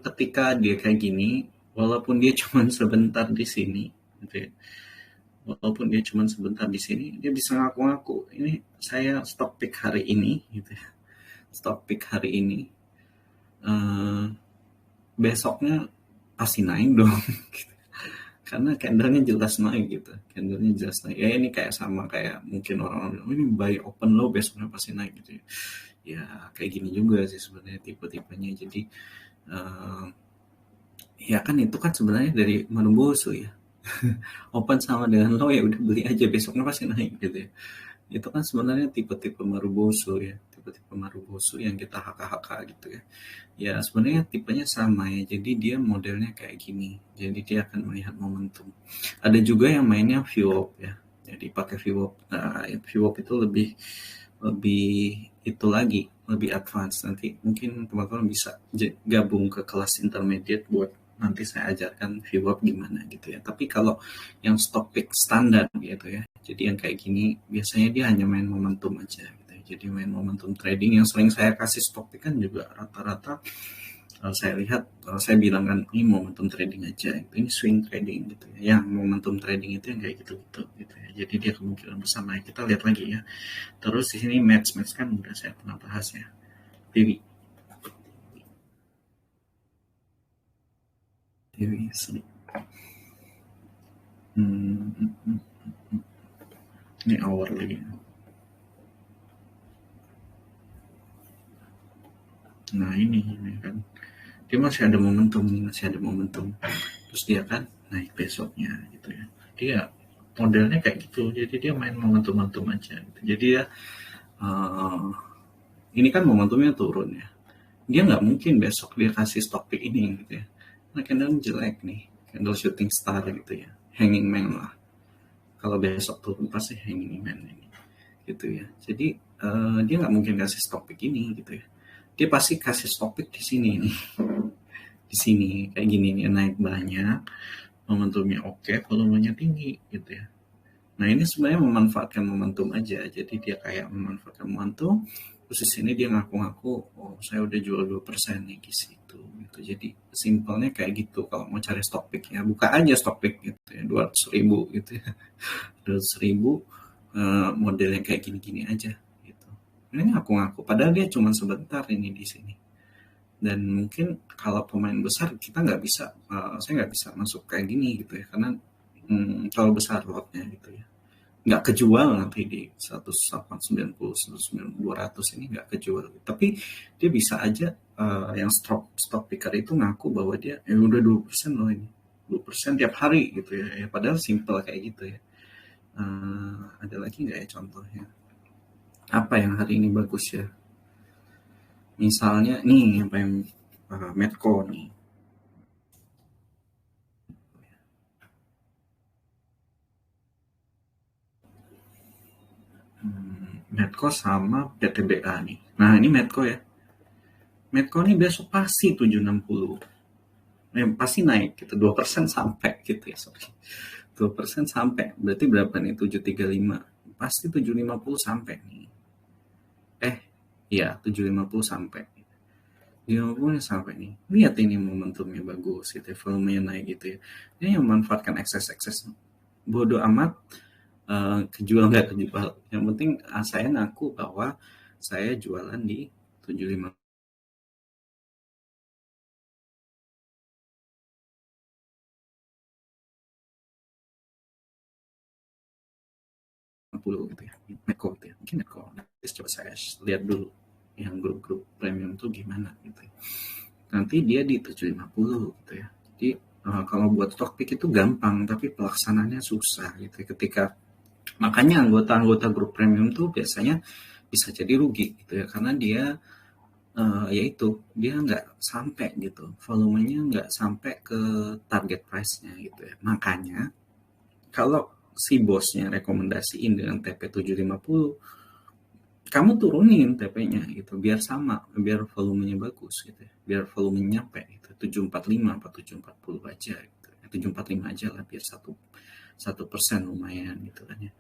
ketika dia kayak gini, walaupun dia cuma sebentar di sini gitu ya, walaupun dia cuma sebentar di sini, dia bisa ngaku-ngaku ini saya stock pick hari ini gitu ya, stock pick hari ini, besoknya pasti naik dong. Karena candlenya jelas naik gitu, candlenya jelas naik ya. Ini kayak sama kayak mungkin orang-orang ini buy open low besoknya pasti naik gitu ya. Ya kayak gini juga sih sebenarnya tipe-tipenya. Jadi ya kan itu kan sebenarnya dari Marubozu ya. Open sama dengan low ya udah beli aja, besoknya pasti naik gitu ya. Itu kan sebenarnya tipe-tipe Marubozu ya, tipe-tipe Marubozu yang kita haka-haka gitu ya. Ya sebenarnya tipenya sama ya, jadi dia modelnya kayak gini, jadi dia akan melihat momentum. Ada juga yang mainnya VWAP ya, jadi pakai VWAP. Nah, VWAP itu lebih itu lagi, lebih advance. Nanti mungkin teman-teman bisa gabung ke kelas intermediate buat nanti saya ajarkan VWAP gimana gitu ya. Tapi kalau yang stock pick standar gitu ya, jadi yang kayak gini biasanya dia hanya main momentum aja gitu ya. Jadi main momentum trading. Yang sering saya kasih stock pick kan juga rata-rata saya lihat, saya bilang kan ini momentum trading aja, ini swing trading gitu ya. Yang momentum trading itu yang kayak gitu-gitu gitu ya. Jadi dia kemungkinan besar naik. Kita lihat lagi ya. Terus di sini match kan udah saya pernah bahas ya. TV sini. Ini hour lagi. Nah ini kan dia masih ada momentum, terus dia kan naik besoknya gitu ya. Dia modelnya kayak gitu, jadi dia main momentum aja gitu. Jadi ya ini kan momentumnya turun ya, dia nggak mungkin besok dia kasih stock pick ini gitu ya. Nah candle jelek nih, candle shooting star gitu ya, hanging man lah. kalau besok turun pasti hanging man ini gitu ya. Jadi dia nggak mungkin kasih stop pick ini gitu ya, dia pasti kasih stop pick di sini nih, di sini kayak gini nih, naik banyak, momentumnya oke, volumenya tinggi gitu ya. Nah ini sebenarnya memanfaatkan momentum aja, jadi dia kayak memanfaatkan momentum. Terus di sini dia ngaku-ngaku, oh saya udah jual 2% nih di situ gitu. Jadi simpelnya kayak gitu kalau mau cari stock pick ya, buka aja stock pick gitu ya, 200.000 gitu ya. 200.000 modelnya kayak gini-gini aja gitu. Ini ngaku-ngaku padahal dia cuma sebentar ini di sini. Dan mungkin kalau pemain besar kita nggak bisa, saya nggak bisa masuk kayak gini gitu ya, karena kalau besar lotnya gitu ya, nggak kejual nanti di 190, 190, 200 ini nggak kejual. Tapi dia bisa aja yang stock picker itu ngaku bahwa dia udah 2% loh ini, 2% tiap hari gitu ya, padahal simple kayak gitu ya. Ada lagi nggak ya contohnya? Apa yang hari ini bagus ya? Misalnya nih apa yang Medco nih. Medco sama PTBA nih. Nah ini Medco ya. Medco nih besok pasti 760. Pasti naik gitu, 2% sampai gitu ya, sorry. 2% sampai, berarti berapa nih, 735, pasti 750 sampai nih. Iya 750 sampai, 50 sampai nih. Lihat ini momentumnya bagus gitu ya, volumenya naik gitu ya. Ini yang memanfaatkan ekses-ekses, bodoh amat kejual nggak kejual. Yang penting saya ngaku bahwa saya jualan di 75. Gitu ya, Medco gitu ya, mungkin Medco. Coba saya lihat dulu yang grup-grup premium tuh gimana gitu ya. Nanti dia di 750 gitu ya. Jadi kalau buat stock pick itu gampang, tapi pelaksananya susah gitu ya. Ketika makanya anggota-anggota grup premium tuh biasanya bisa jadi rugi gitu ya, karena dia yaitu dia nggak sampai gitu, volumenya nggak sampai ke target price-nya gitu ya. Makanya kalau si bosnya rekomendasiin dengan TP 750, kamu turunin TP-nya gitu biar sama, biar volumenya bagus gitu ya, biar volumenya nyampe gitu, 745 atau 740 aja gitu, 745 aja lah, biar 1% lumayan gitu kan ya,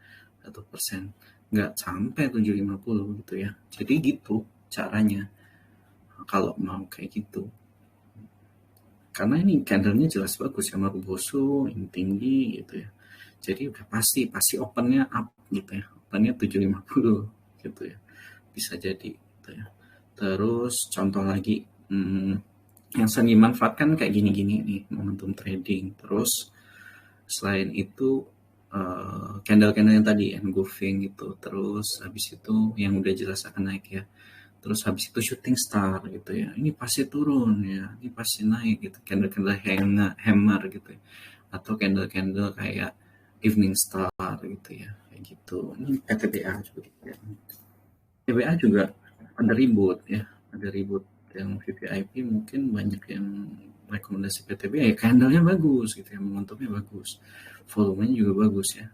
1%, nggak sampai 750 gitu ya. Jadi gitu caranya kalau mau kayak gitu, karena ini candlenya jelas bagus ya, Maruboso yang tinggi gitu ya, jadi udah pasti opennya up gitu ya, opennya 750 gitu ya, bisa jadi gitu ya. Terus contoh lagi, yang sering dimanfaatkan kayak gini-gini nih, momentum trading. Terus selain itu candle-candle yang tadi engulfing gitu, terus habis itu yang udah jelas akan naik ya, terus habis itu shooting star gitu ya, ini pasti turun ya, ini pasti naik gitu, candle-candle hammer gitu ya, atau candle-candle kayak evening star gitu ya, kayak gitu. Ini PTBA juga gitu ya. PTBA juga ada ribut ya, ada ribut yang VVIP, mungkin banyak yang rekomendasi PTBA ya, candlenya bagus gitu ya, momentumnya bagus, volumenya juga bagus ya,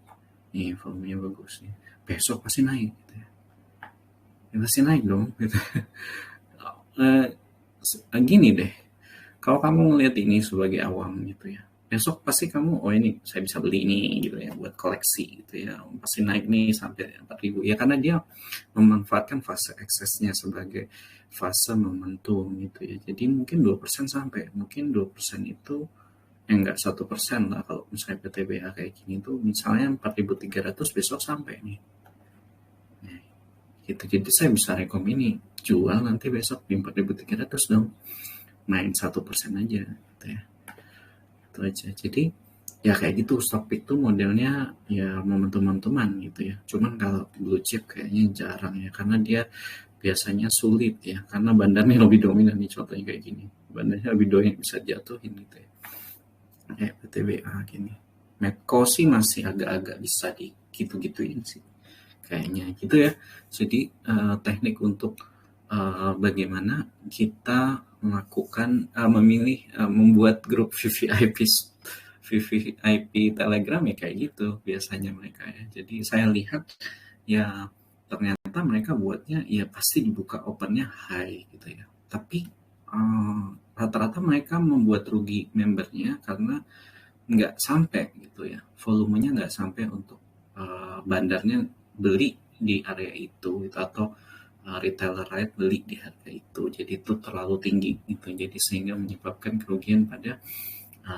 nih volumenya bagus nih, besok pasti naik gitu ya, pasti naik dong gitu. Eh, Gini deh, kalau kamu ngelihat ini sebagai awam gitu ya, besok pasti kamu, oh ini saya bisa beli ini gitu ya, buat koleksi gitu ya, pasti naik nih sampai 4.000 ya, karena dia memanfaatkan fase eksesnya sebagai fase momentum gitu ya. Jadi mungkin 2% sampai, mungkin 2% itu enggak 1% lah, kalau misalnya PTBA kayak gini tuh, misalnya 4.300 besok sampai nih. Nah, gitu. Jadi saya bisa rekom ini, jual nanti besok di 4.300 dong, main 1% aja gitu ya, itu aja. Jadi ya kayak gitu, stock pick tuh modelnya ya momentum-momentuman gitu ya. Cuman kalau blue chip kayaknya jarang ya, karena dia biasanya sulit ya, karena bandarnya lebih dominan nih, contohnya kayak gini, bandarnya lebih dominan, bisa jatuhin gitu ya, kayak PTBA gini. Medco sih masih agak-agak bisa di gitu-gituin sih kayaknya gitu ya. Jadi teknik untuk bagaimana kita melakukan memilih membuat grup VVIP VVIP Telegram ya kayak gitu biasanya mereka ya. Jadi saya lihat ya ternyata mereka buatnya ya pasti dibuka opennya high gitu ya. Tapi rata-rata mereka membuat rugi membernya karena nggak sampai gitu ya, volumenya nggak sampai untuk bandarnya beli di area itu gitu, atau retailer lain beli di harga itu, jadi itu terlalu tinggi gitu, jadi sehingga menyebabkan kerugian pada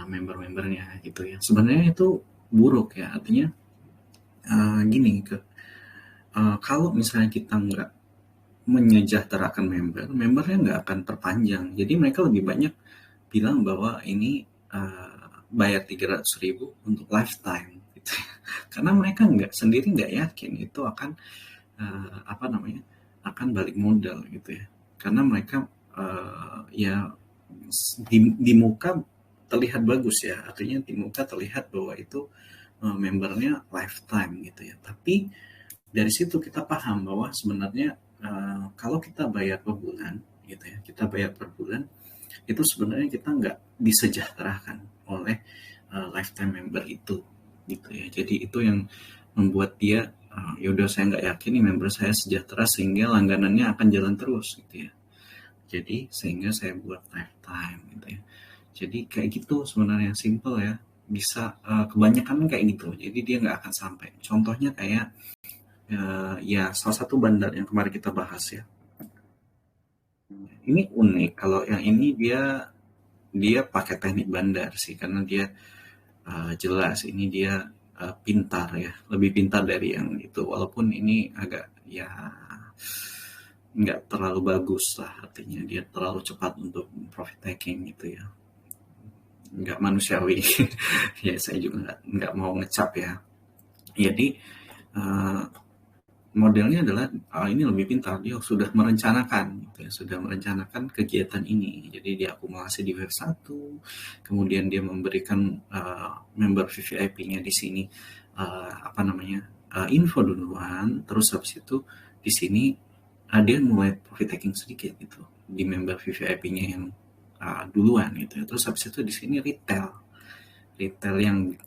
member-membernya gitu ya. Sebenarnya itu buruk ya, artinya gini kalau misalnya kita nggak menyejahterakan membernya nggak akan perpanjang, jadi mereka lebih banyak bilang bahwa ini bayar 300.000 untuk lifetime gitu ya. Karena mereka sendiri nggak yakin itu akan akan balik modal gitu ya. Karena mereka ya di muka terlihat bagus ya, artinya di muka terlihat bahwa itu membernya lifetime gitu ya. Tapi dari situ kita paham bahwa sebenarnya kalau kita bayar per bulan gitu ya, kita bayar per bulan itu sebenarnya kita nggak disejahterakan oleh lifetime member itu gitu ya. Jadi itu yang membuat dia ya udah, saya nggak yakin nih member saya sejahtera sehingga langganannya akan jalan terus gitu ya. Jadi sehingga saya buat lifetime gitu ya. Jadi kayak gitu sebenarnya, simple ya. Bisa kebanyakan kayak gitu. Jadi dia nggak akan sampai. Contohnya kayak ya salah satu bandar yang kemarin kita bahas ya. Ini unik, kalau yang ini dia pakai teknik bandar sih, karena dia jelas ini dia pintar ya, lebih pintar dari yang itu, walaupun ini agak ya nggak terlalu bagus lah, artinya dia terlalu cepat untuk profit taking gitu ya, nggak manusiawi. Ya saya juga nggak mau ngecap ya. Jadi modelnya adalah ini lebih pintar, dia sudah merencanakan gitu ya, sudah merencanakan kegiatan ini. Jadi dia akumulasi di web 1, kemudian dia memberikan member VVIP-nya di sini info duluan, terus habis itu di sini dia mulai profit taking sedikit gitu di member VVIP-nya yang duluan gitu ya. Terus habis itu di sini retail yang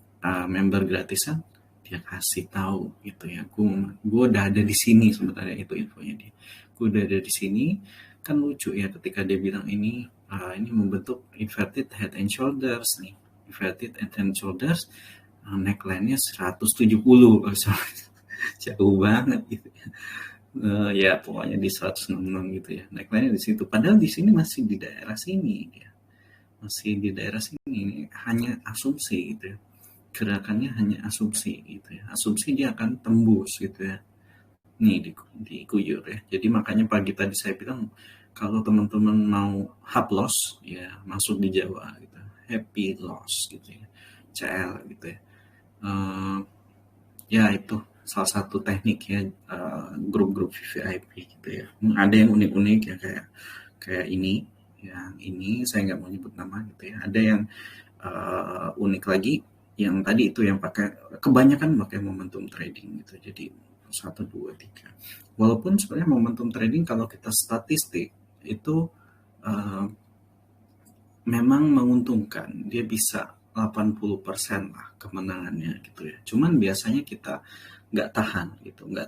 member gratisan dia kasih tahu gitu ya, gue udah ada di sini, sebenarnya itu infonya dia, gue udah ada di sini. Kan lucu ya ketika dia bilang ini membentuk inverted head and shoulders nih, inverted head and shoulders, neckline-nya 170, jauh banget gitu ya. Ya pokoknya di 166 gitu ya, neckline-nya di situ, padahal di sini masih di daerah sini dia, masih di daerah sini, hanya asumsi gitu ya, gerakannya hanya asumsi gitu ya, asumsi dia akan tembus gitu ya, nih di kuyur ya. Jadi makanya pagi tadi saya bilang kalau teman-teman mau hap loss ya masuk di Jawa gitu, happy loss gitu ya, CL gitu ya. Ya itu salah satu teknik ya, grup-grup VVIP gitu ya. Ada yang unik-unik ya, kayak ini, yang ini saya nggak mau nyebut nama gitu ya. Ada yang unik lagi, yang tadi itu yang kebanyakan pakai momentum trading gitu. Jadi 1, 2, 3. Walaupun sebenarnya momentum trading kalau kita statistik itu memang menguntungkan, dia bisa 80% lah kemenangannya gitu ya. Cuman biasanya kita nggak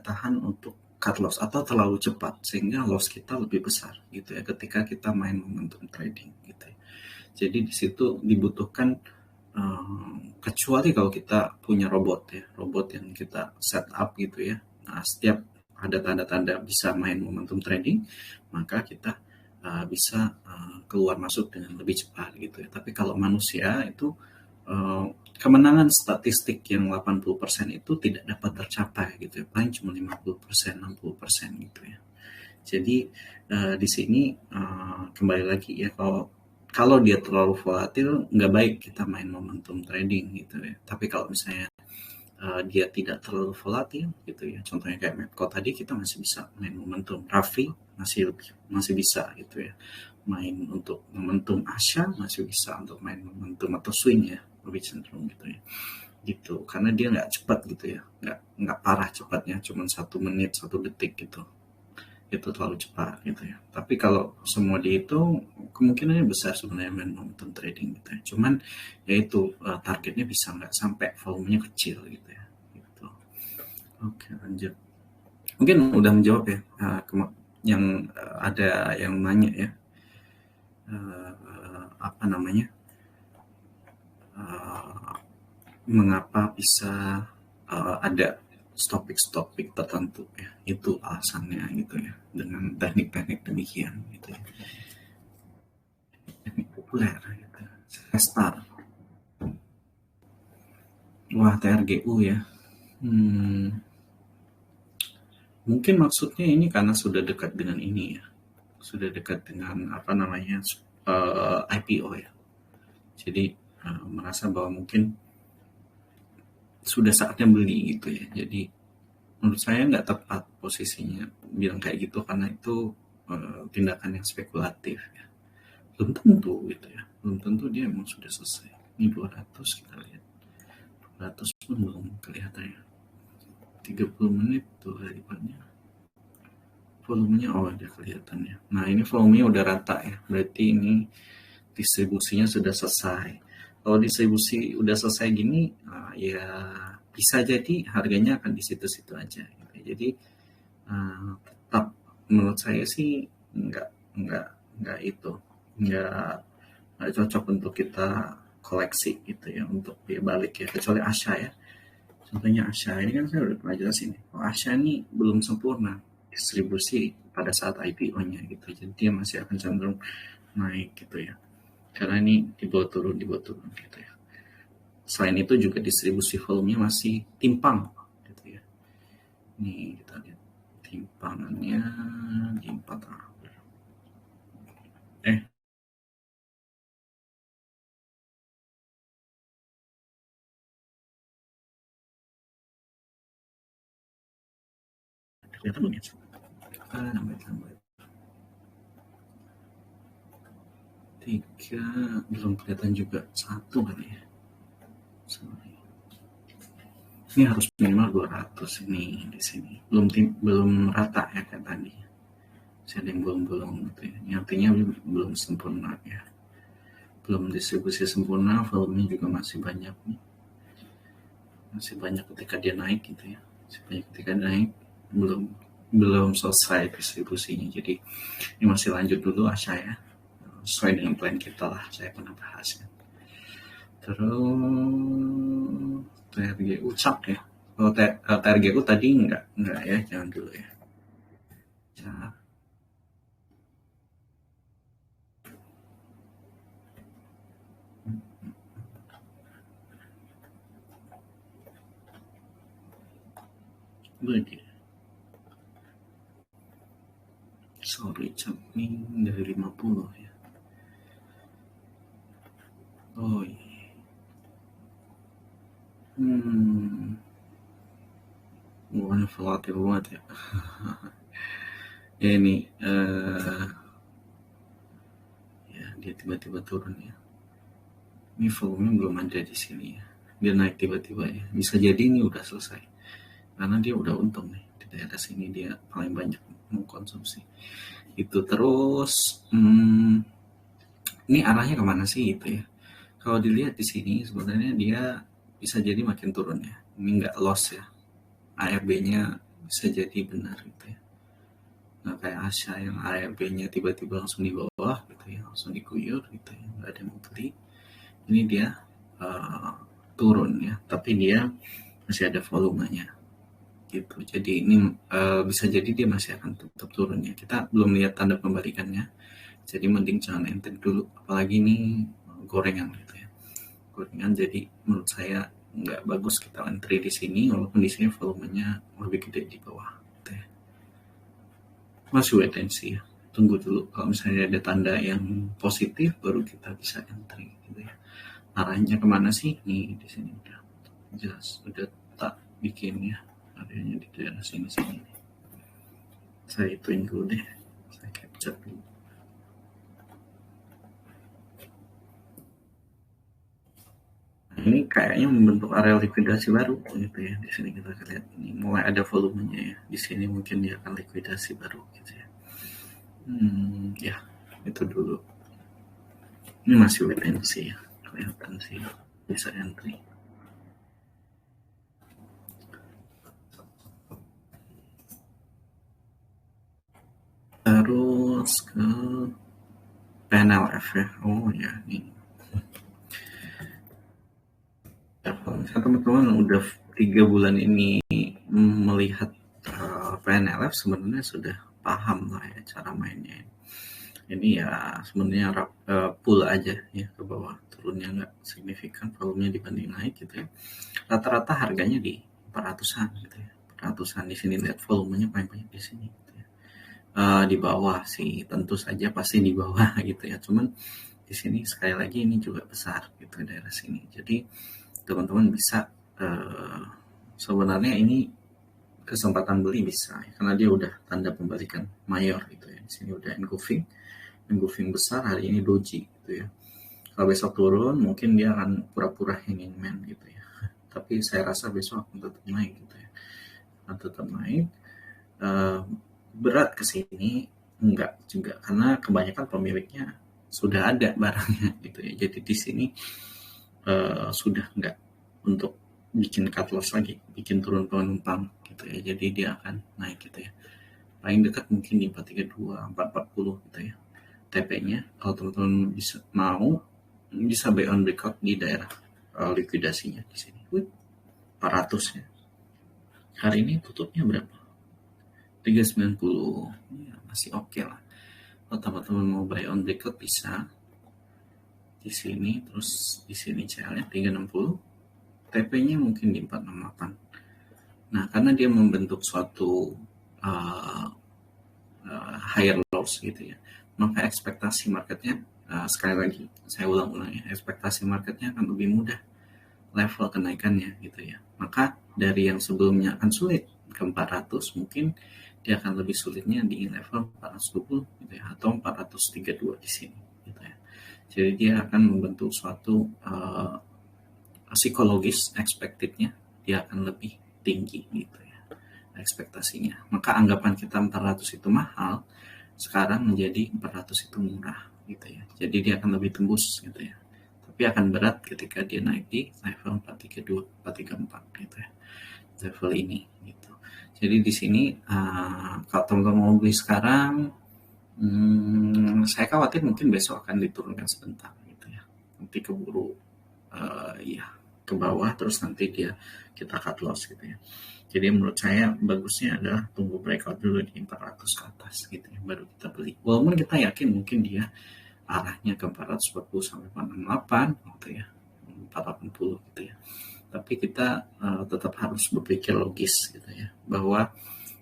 tahan untuk cut loss atau terlalu cepat sehingga loss kita lebih besar gitu ya ketika kita main momentum trading gitu ya. Jadi di situ dibutuhkan kecuali kalau kita punya robot yang kita set up gitu ya. Nah, setiap ada tanda-tanda bisa main momentum trading, maka kita bisa keluar masuk dengan lebih cepat gitu ya. Tapi kalau manusia itu kemenangan statistik yang 80% itu tidak dapat tercapai gitu ya. Paling cuma 50%, 60% gitu ya. Jadi di sini kembali lagi ya, kalau dia terlalu volatil nggak baik kita main momentum trading gitu ya. Tapi kalau misalnya dia tidak terlalu volatil gitu ya, contohnya kayak Medco tadi, kita masih bisa main momentum. Raffi masih bisa gitu ya, main untuk momentum. Asha masih bisa untuk main momentum atau swing ya, lebih cenderung gitu ya, gitu, karena dia nggak cepat gitu ya, nggak parah cepatnya, cuma 1 menit 1 detik gitu. itu terlalu cepat gitu ya. Tapi kalau semua dihitung kemungkinannya besar sebenarnya main momentum trading gitu ya. Cuman yaitu targetnya bisa nggak sampai volumenya kecil gitu ya. Gitu. Oke, lanjut. Mungkin udah menjawab ya yang ada yang nanya ya, apa namanya, mengapa bisa ada topik tertentu ya, itu alasannya gitu ya, dengan teknik-teknik demikian gitu ya, teknik populer gitu. Start, wah TRGU ya, mungkin maksudnya ini karena sudah dekat dengan ini ya, sudah dekat dengan apa namanya, IPO ya, jadi merasa bahwa mungkin sudah saatnya beli gitu ya. Jadi menurut saya nggak tepat posisinya bilang kayak gitu, karena itu tindakan yang spekulatif ya. Belum tentu gitu ya, belum tentu dia memang sudah selesai. Ini 200 kita lihat, 200 pun belum kelihatan ya. 30 menit tuh lipatnya, volumenya oh ada kelihatannya. Nah ini volumenya udah rata ya, berarti ini distribusinya sudah selesai. Kalau distribusi udah selesai gini, ya bisa jadi harganya akan di situ-situ aja gitu. Jadi tetap menurut saya sih nggak itu nggak cocok untuk kita koleksi gitu ya, untuk dia balik ya, kecuali Asha ya. Contohnya Asha ini kan saya udah pernah jelasin. Asha ini belum sempurna distribusi pada saat IPO-nya gitu, jadi dia masih akan cenderung naik gitu ya, karena ini dibawa turun gitu ya. Selain itu juga distribusi volumenya masih timpang gitu ya. Ini kita lihat timpangannya di 4 terakhir. Kelihatan belum ya? Lambat. 3 belum kelihatan juga, 1 kali ya. Sorry. Ini harus minimal 200 ini di sini. Belum rata ya kayak tadi. Saya ada yang belum gitu ya. Ini artinya belum sempurna ya. Belum distribusi sempurna, volumenya juga masih banyak nih. Masih banyak ketika dia naik gitu ya. Masih banyak ketika naik, belum selesai distribusinya. Jadi ini masih lanjut dulu Asha ya. Sesuai dengan plan kita lah, saya pernah bahas ya. Terus TRGU cap ya. Kalau TRGU tadi enggak ya, jangan dulu ya. Cap. Begini. Sorry, cap ini dari 50 ya. Oh iya. Bukannya volatil banget ya. Ya ini ya dia tiba-tiba turun ya. Ini volume belum ada di sini ya. Dia naik tiba-tiba ya. Bisa jadi ini udah selesai. Karena dia udah untung nih. Di daerah sini dia paling banyak mengkonsumsi. Itu terus ini arahnya kemana sih itu ya? Kalau dilihat di sini sebenarnya dia bisa jadi makin turun ya. Ini nggak loss ya. ARB-nya bisa jadi benar gitu ya. Nggak kayak Asha yang ARB-nya tiba-tiba langsung di bawah gitu ya, langsung diguyur gitu ya, nggak ada yang mau beli. Ini dia turun ya, tapi dia masih ada volumenya gitu. Jadi ini bisa jadi dia masih akan tetap turun ya. Kita belum lihat tanda pembalikannya, jadi mending jangan enteng dulu, apalagi ini gorengan gitu ya, gorengan. Jadi menurut saya nggak bagus kita entry di sini, walaupun di sini volumenya lebih gede di bawah gitu ya. Masih wait and see ya, tunggu dulu. Kalau misalnya ada tanda yang positif baru kita bisa entry gitu ya. Arahnya kemana sih? Nih di sini udah jelas, udah tak bikin ya, adanya di daerah sini. Saya ituin dulu deh, saya capture dulu. ini kayaknya membentuk area likuidasi baru gitu ya. Di sini kita lihat ini mulai ada volumenya ya. Di sini mungkin dia akan likuidasi baru gitu ya. Ya itu dulu. Ini masih wait and see ya. Kelihatan sih bisa entry. Terus ke PNLF ya. Oh ya, ini. Ya, kalau misalnya teman-teman udah 3 bulan ini melihat PNLF, sebenarnya sudah paham lah ya cara mainnya. Ini ya sebenarnya pull aja ya ke bawah, turunnya nggak signifikan, volumenya dibanding naik gitu ya. Rata-rata harganya di 400-an gitu ya. 400-an di sini, lihat volumenya paling banyak di sini gitu ya. Di bawah sih tentu saja pasti di bawah gitu ya. Cuman di sini sekali lagi ini juga besar gitu daerah sini. Jadi teman-teman bisa sebenarnya ini kesempatan beli bisa ya, karena dia udah tanda pembalikan mayor gitu ya. Di sini udah engulfing besar, hari ini doji gitu ya. Kalau besok turun mungkin dia akan pura-pura hanging man gitu ya. Tapi saya rasa besok akan tetap naik gitu ya. Akan tetap naik. Berat ke sini enggak juga, karena kebanyakan pemiliknya sudah ada barangnya gitu ya. Jadi di sini sudah enggak untuk bikin cut loss lagi, bikin turun penumpang gitu ya. Jadi dia akan naik gitu ya. Paling dekat mungkin di 432, 440 gitu ya. TP-nya kalau teman-teman bisa mau bisa buy on breakout di daerah likuidasinya di sini. 400 ya. Hari ini tutupnya berapa? 390. Ya, masih oke lah. Kalau teman-teman mau buy on breakout bisa di sini, terus di sini CL-nya 360. TP-nya mungkin di 468. Nah, karena dia membentuk suatu higher lows gitu ya, maka ekspektasi marketnya sekali lagi saya ulang-ulang ya, ekspektasi marketnya akan lebih mudah level kenaikannya gitu ya. Maka dari yang sebelumnya akan sulit ke 400, mungkin dia akan lebih sulitnya di level 420 gitu ya, atau 432 di sini gitu ya. Jadi dia akan membentuk suatu psikologis, expected-nya dia akan lebih tinggi gitu ya ekspektasinya. Maka anggapan kita 400 itu mahal, sekarang menjadi 400 itu murah gitu ya. Jadi dia akan lebih tembus gitu ya. Tapi akan berat ketika dia naik di level 432, 434 gitu ya. Level ini gitu. Jadi di sini kalau teman-teman mau beli sekarang, saya khawatir mungkin besok akan diturunkan sebentar gitu ya. Nanti keburu ya ke bawah, terus nanti kita cut loss gitu ya. Jadi menurut saya bagusnya adalah tunggu breakout dulu di 400 ke atas gitu ya, baru kita beli. Walaupun kita yakin mungkin dia arahnya ke 440 sampai 468 gitu ya, 480 gitu ya. Tapi kita tetap harus berpikir logis gitu ya, bahwa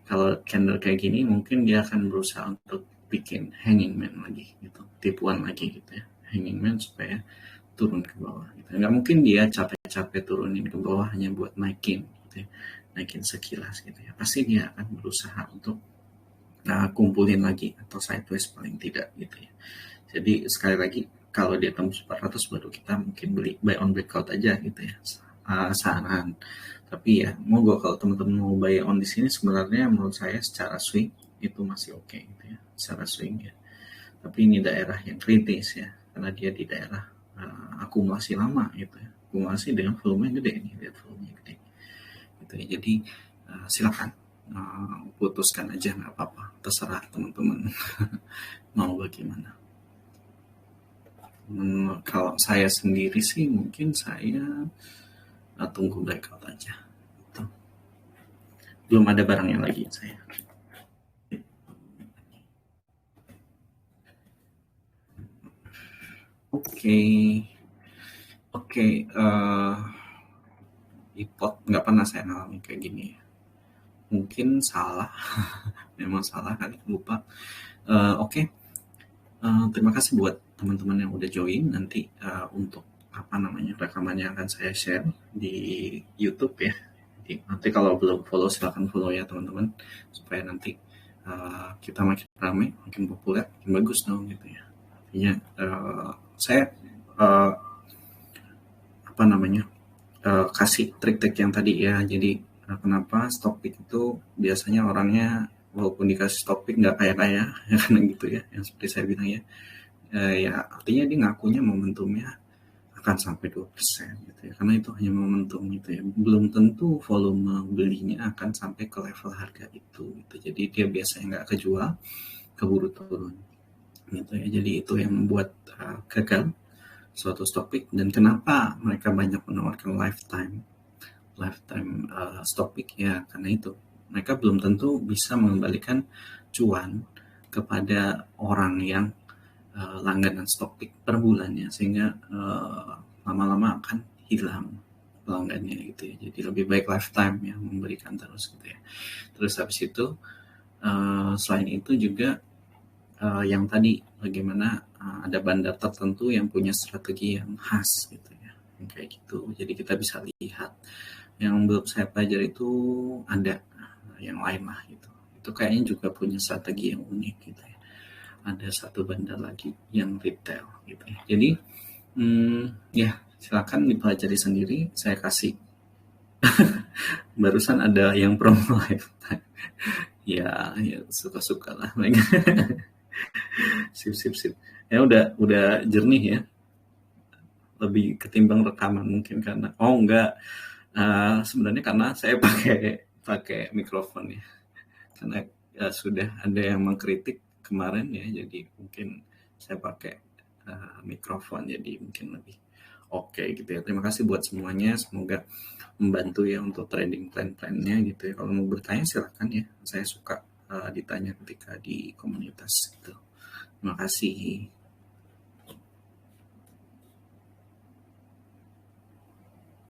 kalau candle kayak gini mungkin dia akan berusaha untuk bikin hanging man lagi gitu, tipuan lagi gitu ya, hanging man supaya turun ke bawah gitu. Nggak mungkin dia capek-capek turunin ke bawah hanya buat naikin gitu ya, naikin sekilas gitu ya. Pasti dia akan berusaha untuk kumpulin lagi atau sideways paling tidak gitu ya. Jadi sekali lagi kalau dia tembus 400 baru kita mungkin beli buy on breakout aja gitu ya, saran. Tapi ya monggo kalau teman-teman mau buy on di sini, sebenarnya menurut saya secara swing itu masih oke gitu ya, secara swing ya. Tapi ini daerah yang kritis ya, karena dia di daerah akumulasi lama gitu ya, akumulasi dengan volume yang gede nih, lihat volumenya gede gitu ya. Jadi silakan putuskan aja, nggak apa-apa, terserah teman-teman mau bagaimana. Kalau saya sendiri sih mungkin saya tunggu breakout aja gitu. Belum ada barangnya lagi saya. Oke, ipot nggak pernah saya ngalamin kayak gini ya. Mungkin salah, memang salah kali, lupa. Oke. Terima kasih buat teman-teman yang udah join. Nanti untuk rekamannya akan saya share di YouTube ya. Nanti kalau belum follow silahkan follow ya teman-teman, supaya nanti kita makin ramai, makin populer, makin bagus dong gitu ya. Artinya saya kasih trik-trik yang tadi ya. Jadi kenapa stock pick itu biasanya orangnya walaupun dikasih stock pick nggak kaya-kaya ya kan gitu ya, yang seperti saya bilang ya. Ya artinya dia ngakunya momentumnya akan sampai 2% gitu ya, karena itu hanya momentum gitu ya, belum tentu volume belinya akan sampai ke level harga itu gitu. Jadi dia biasanya nggak kejual, keburu turun gitu ya. Jadi itu yang membuat gagal suatu stock pick. Dan kenapa mereka banyak menawarkan lifetime stock pick ya, karena itu mereka belum tentu bisa mengembalikan cuan kepada orang yang langganan stock pick per bulannya, sehingga lama-lama akan hilang pelanggannya gitu ya. Jadi lebih baik lifetime yang memberikan terus gitu ya. Terus habis itu selain itu juga yang tadi bagaimana ada bandar tertentu yang punya strategi yang khas gitu ya, yang kayak gitu. Jadi kita bisa lihat, yang belum saya pelajari itu ada yang lain lah gitu. Itu kayaknya juga punya strategi yang unik gitu ya. Ada satu bandar lagi yang retail gitu ya. Jadi ya silakan dipelajari sendiri. Saya kasih barusan ada yang promo lifetime. Ya suka-suka lah. Sip. Ya udah jernih ya. Lebih ketimbang rekaman mungkin karena enggak. Sebenarnya karena saya pakai mikrofon ya. Karena sudah ada yang mengkritik kemarin ya, jadi mungkin saya pakai mikrofon, jadi mungkin lebih oke gitu ya. Terima kasih buat semuanya, semoga membantu ya untuk trading plan-plannya gitu ya. Kalau mau bertanya silahkan ya, saya suka ditanya ketika di komunitas gitu. Terima kasih.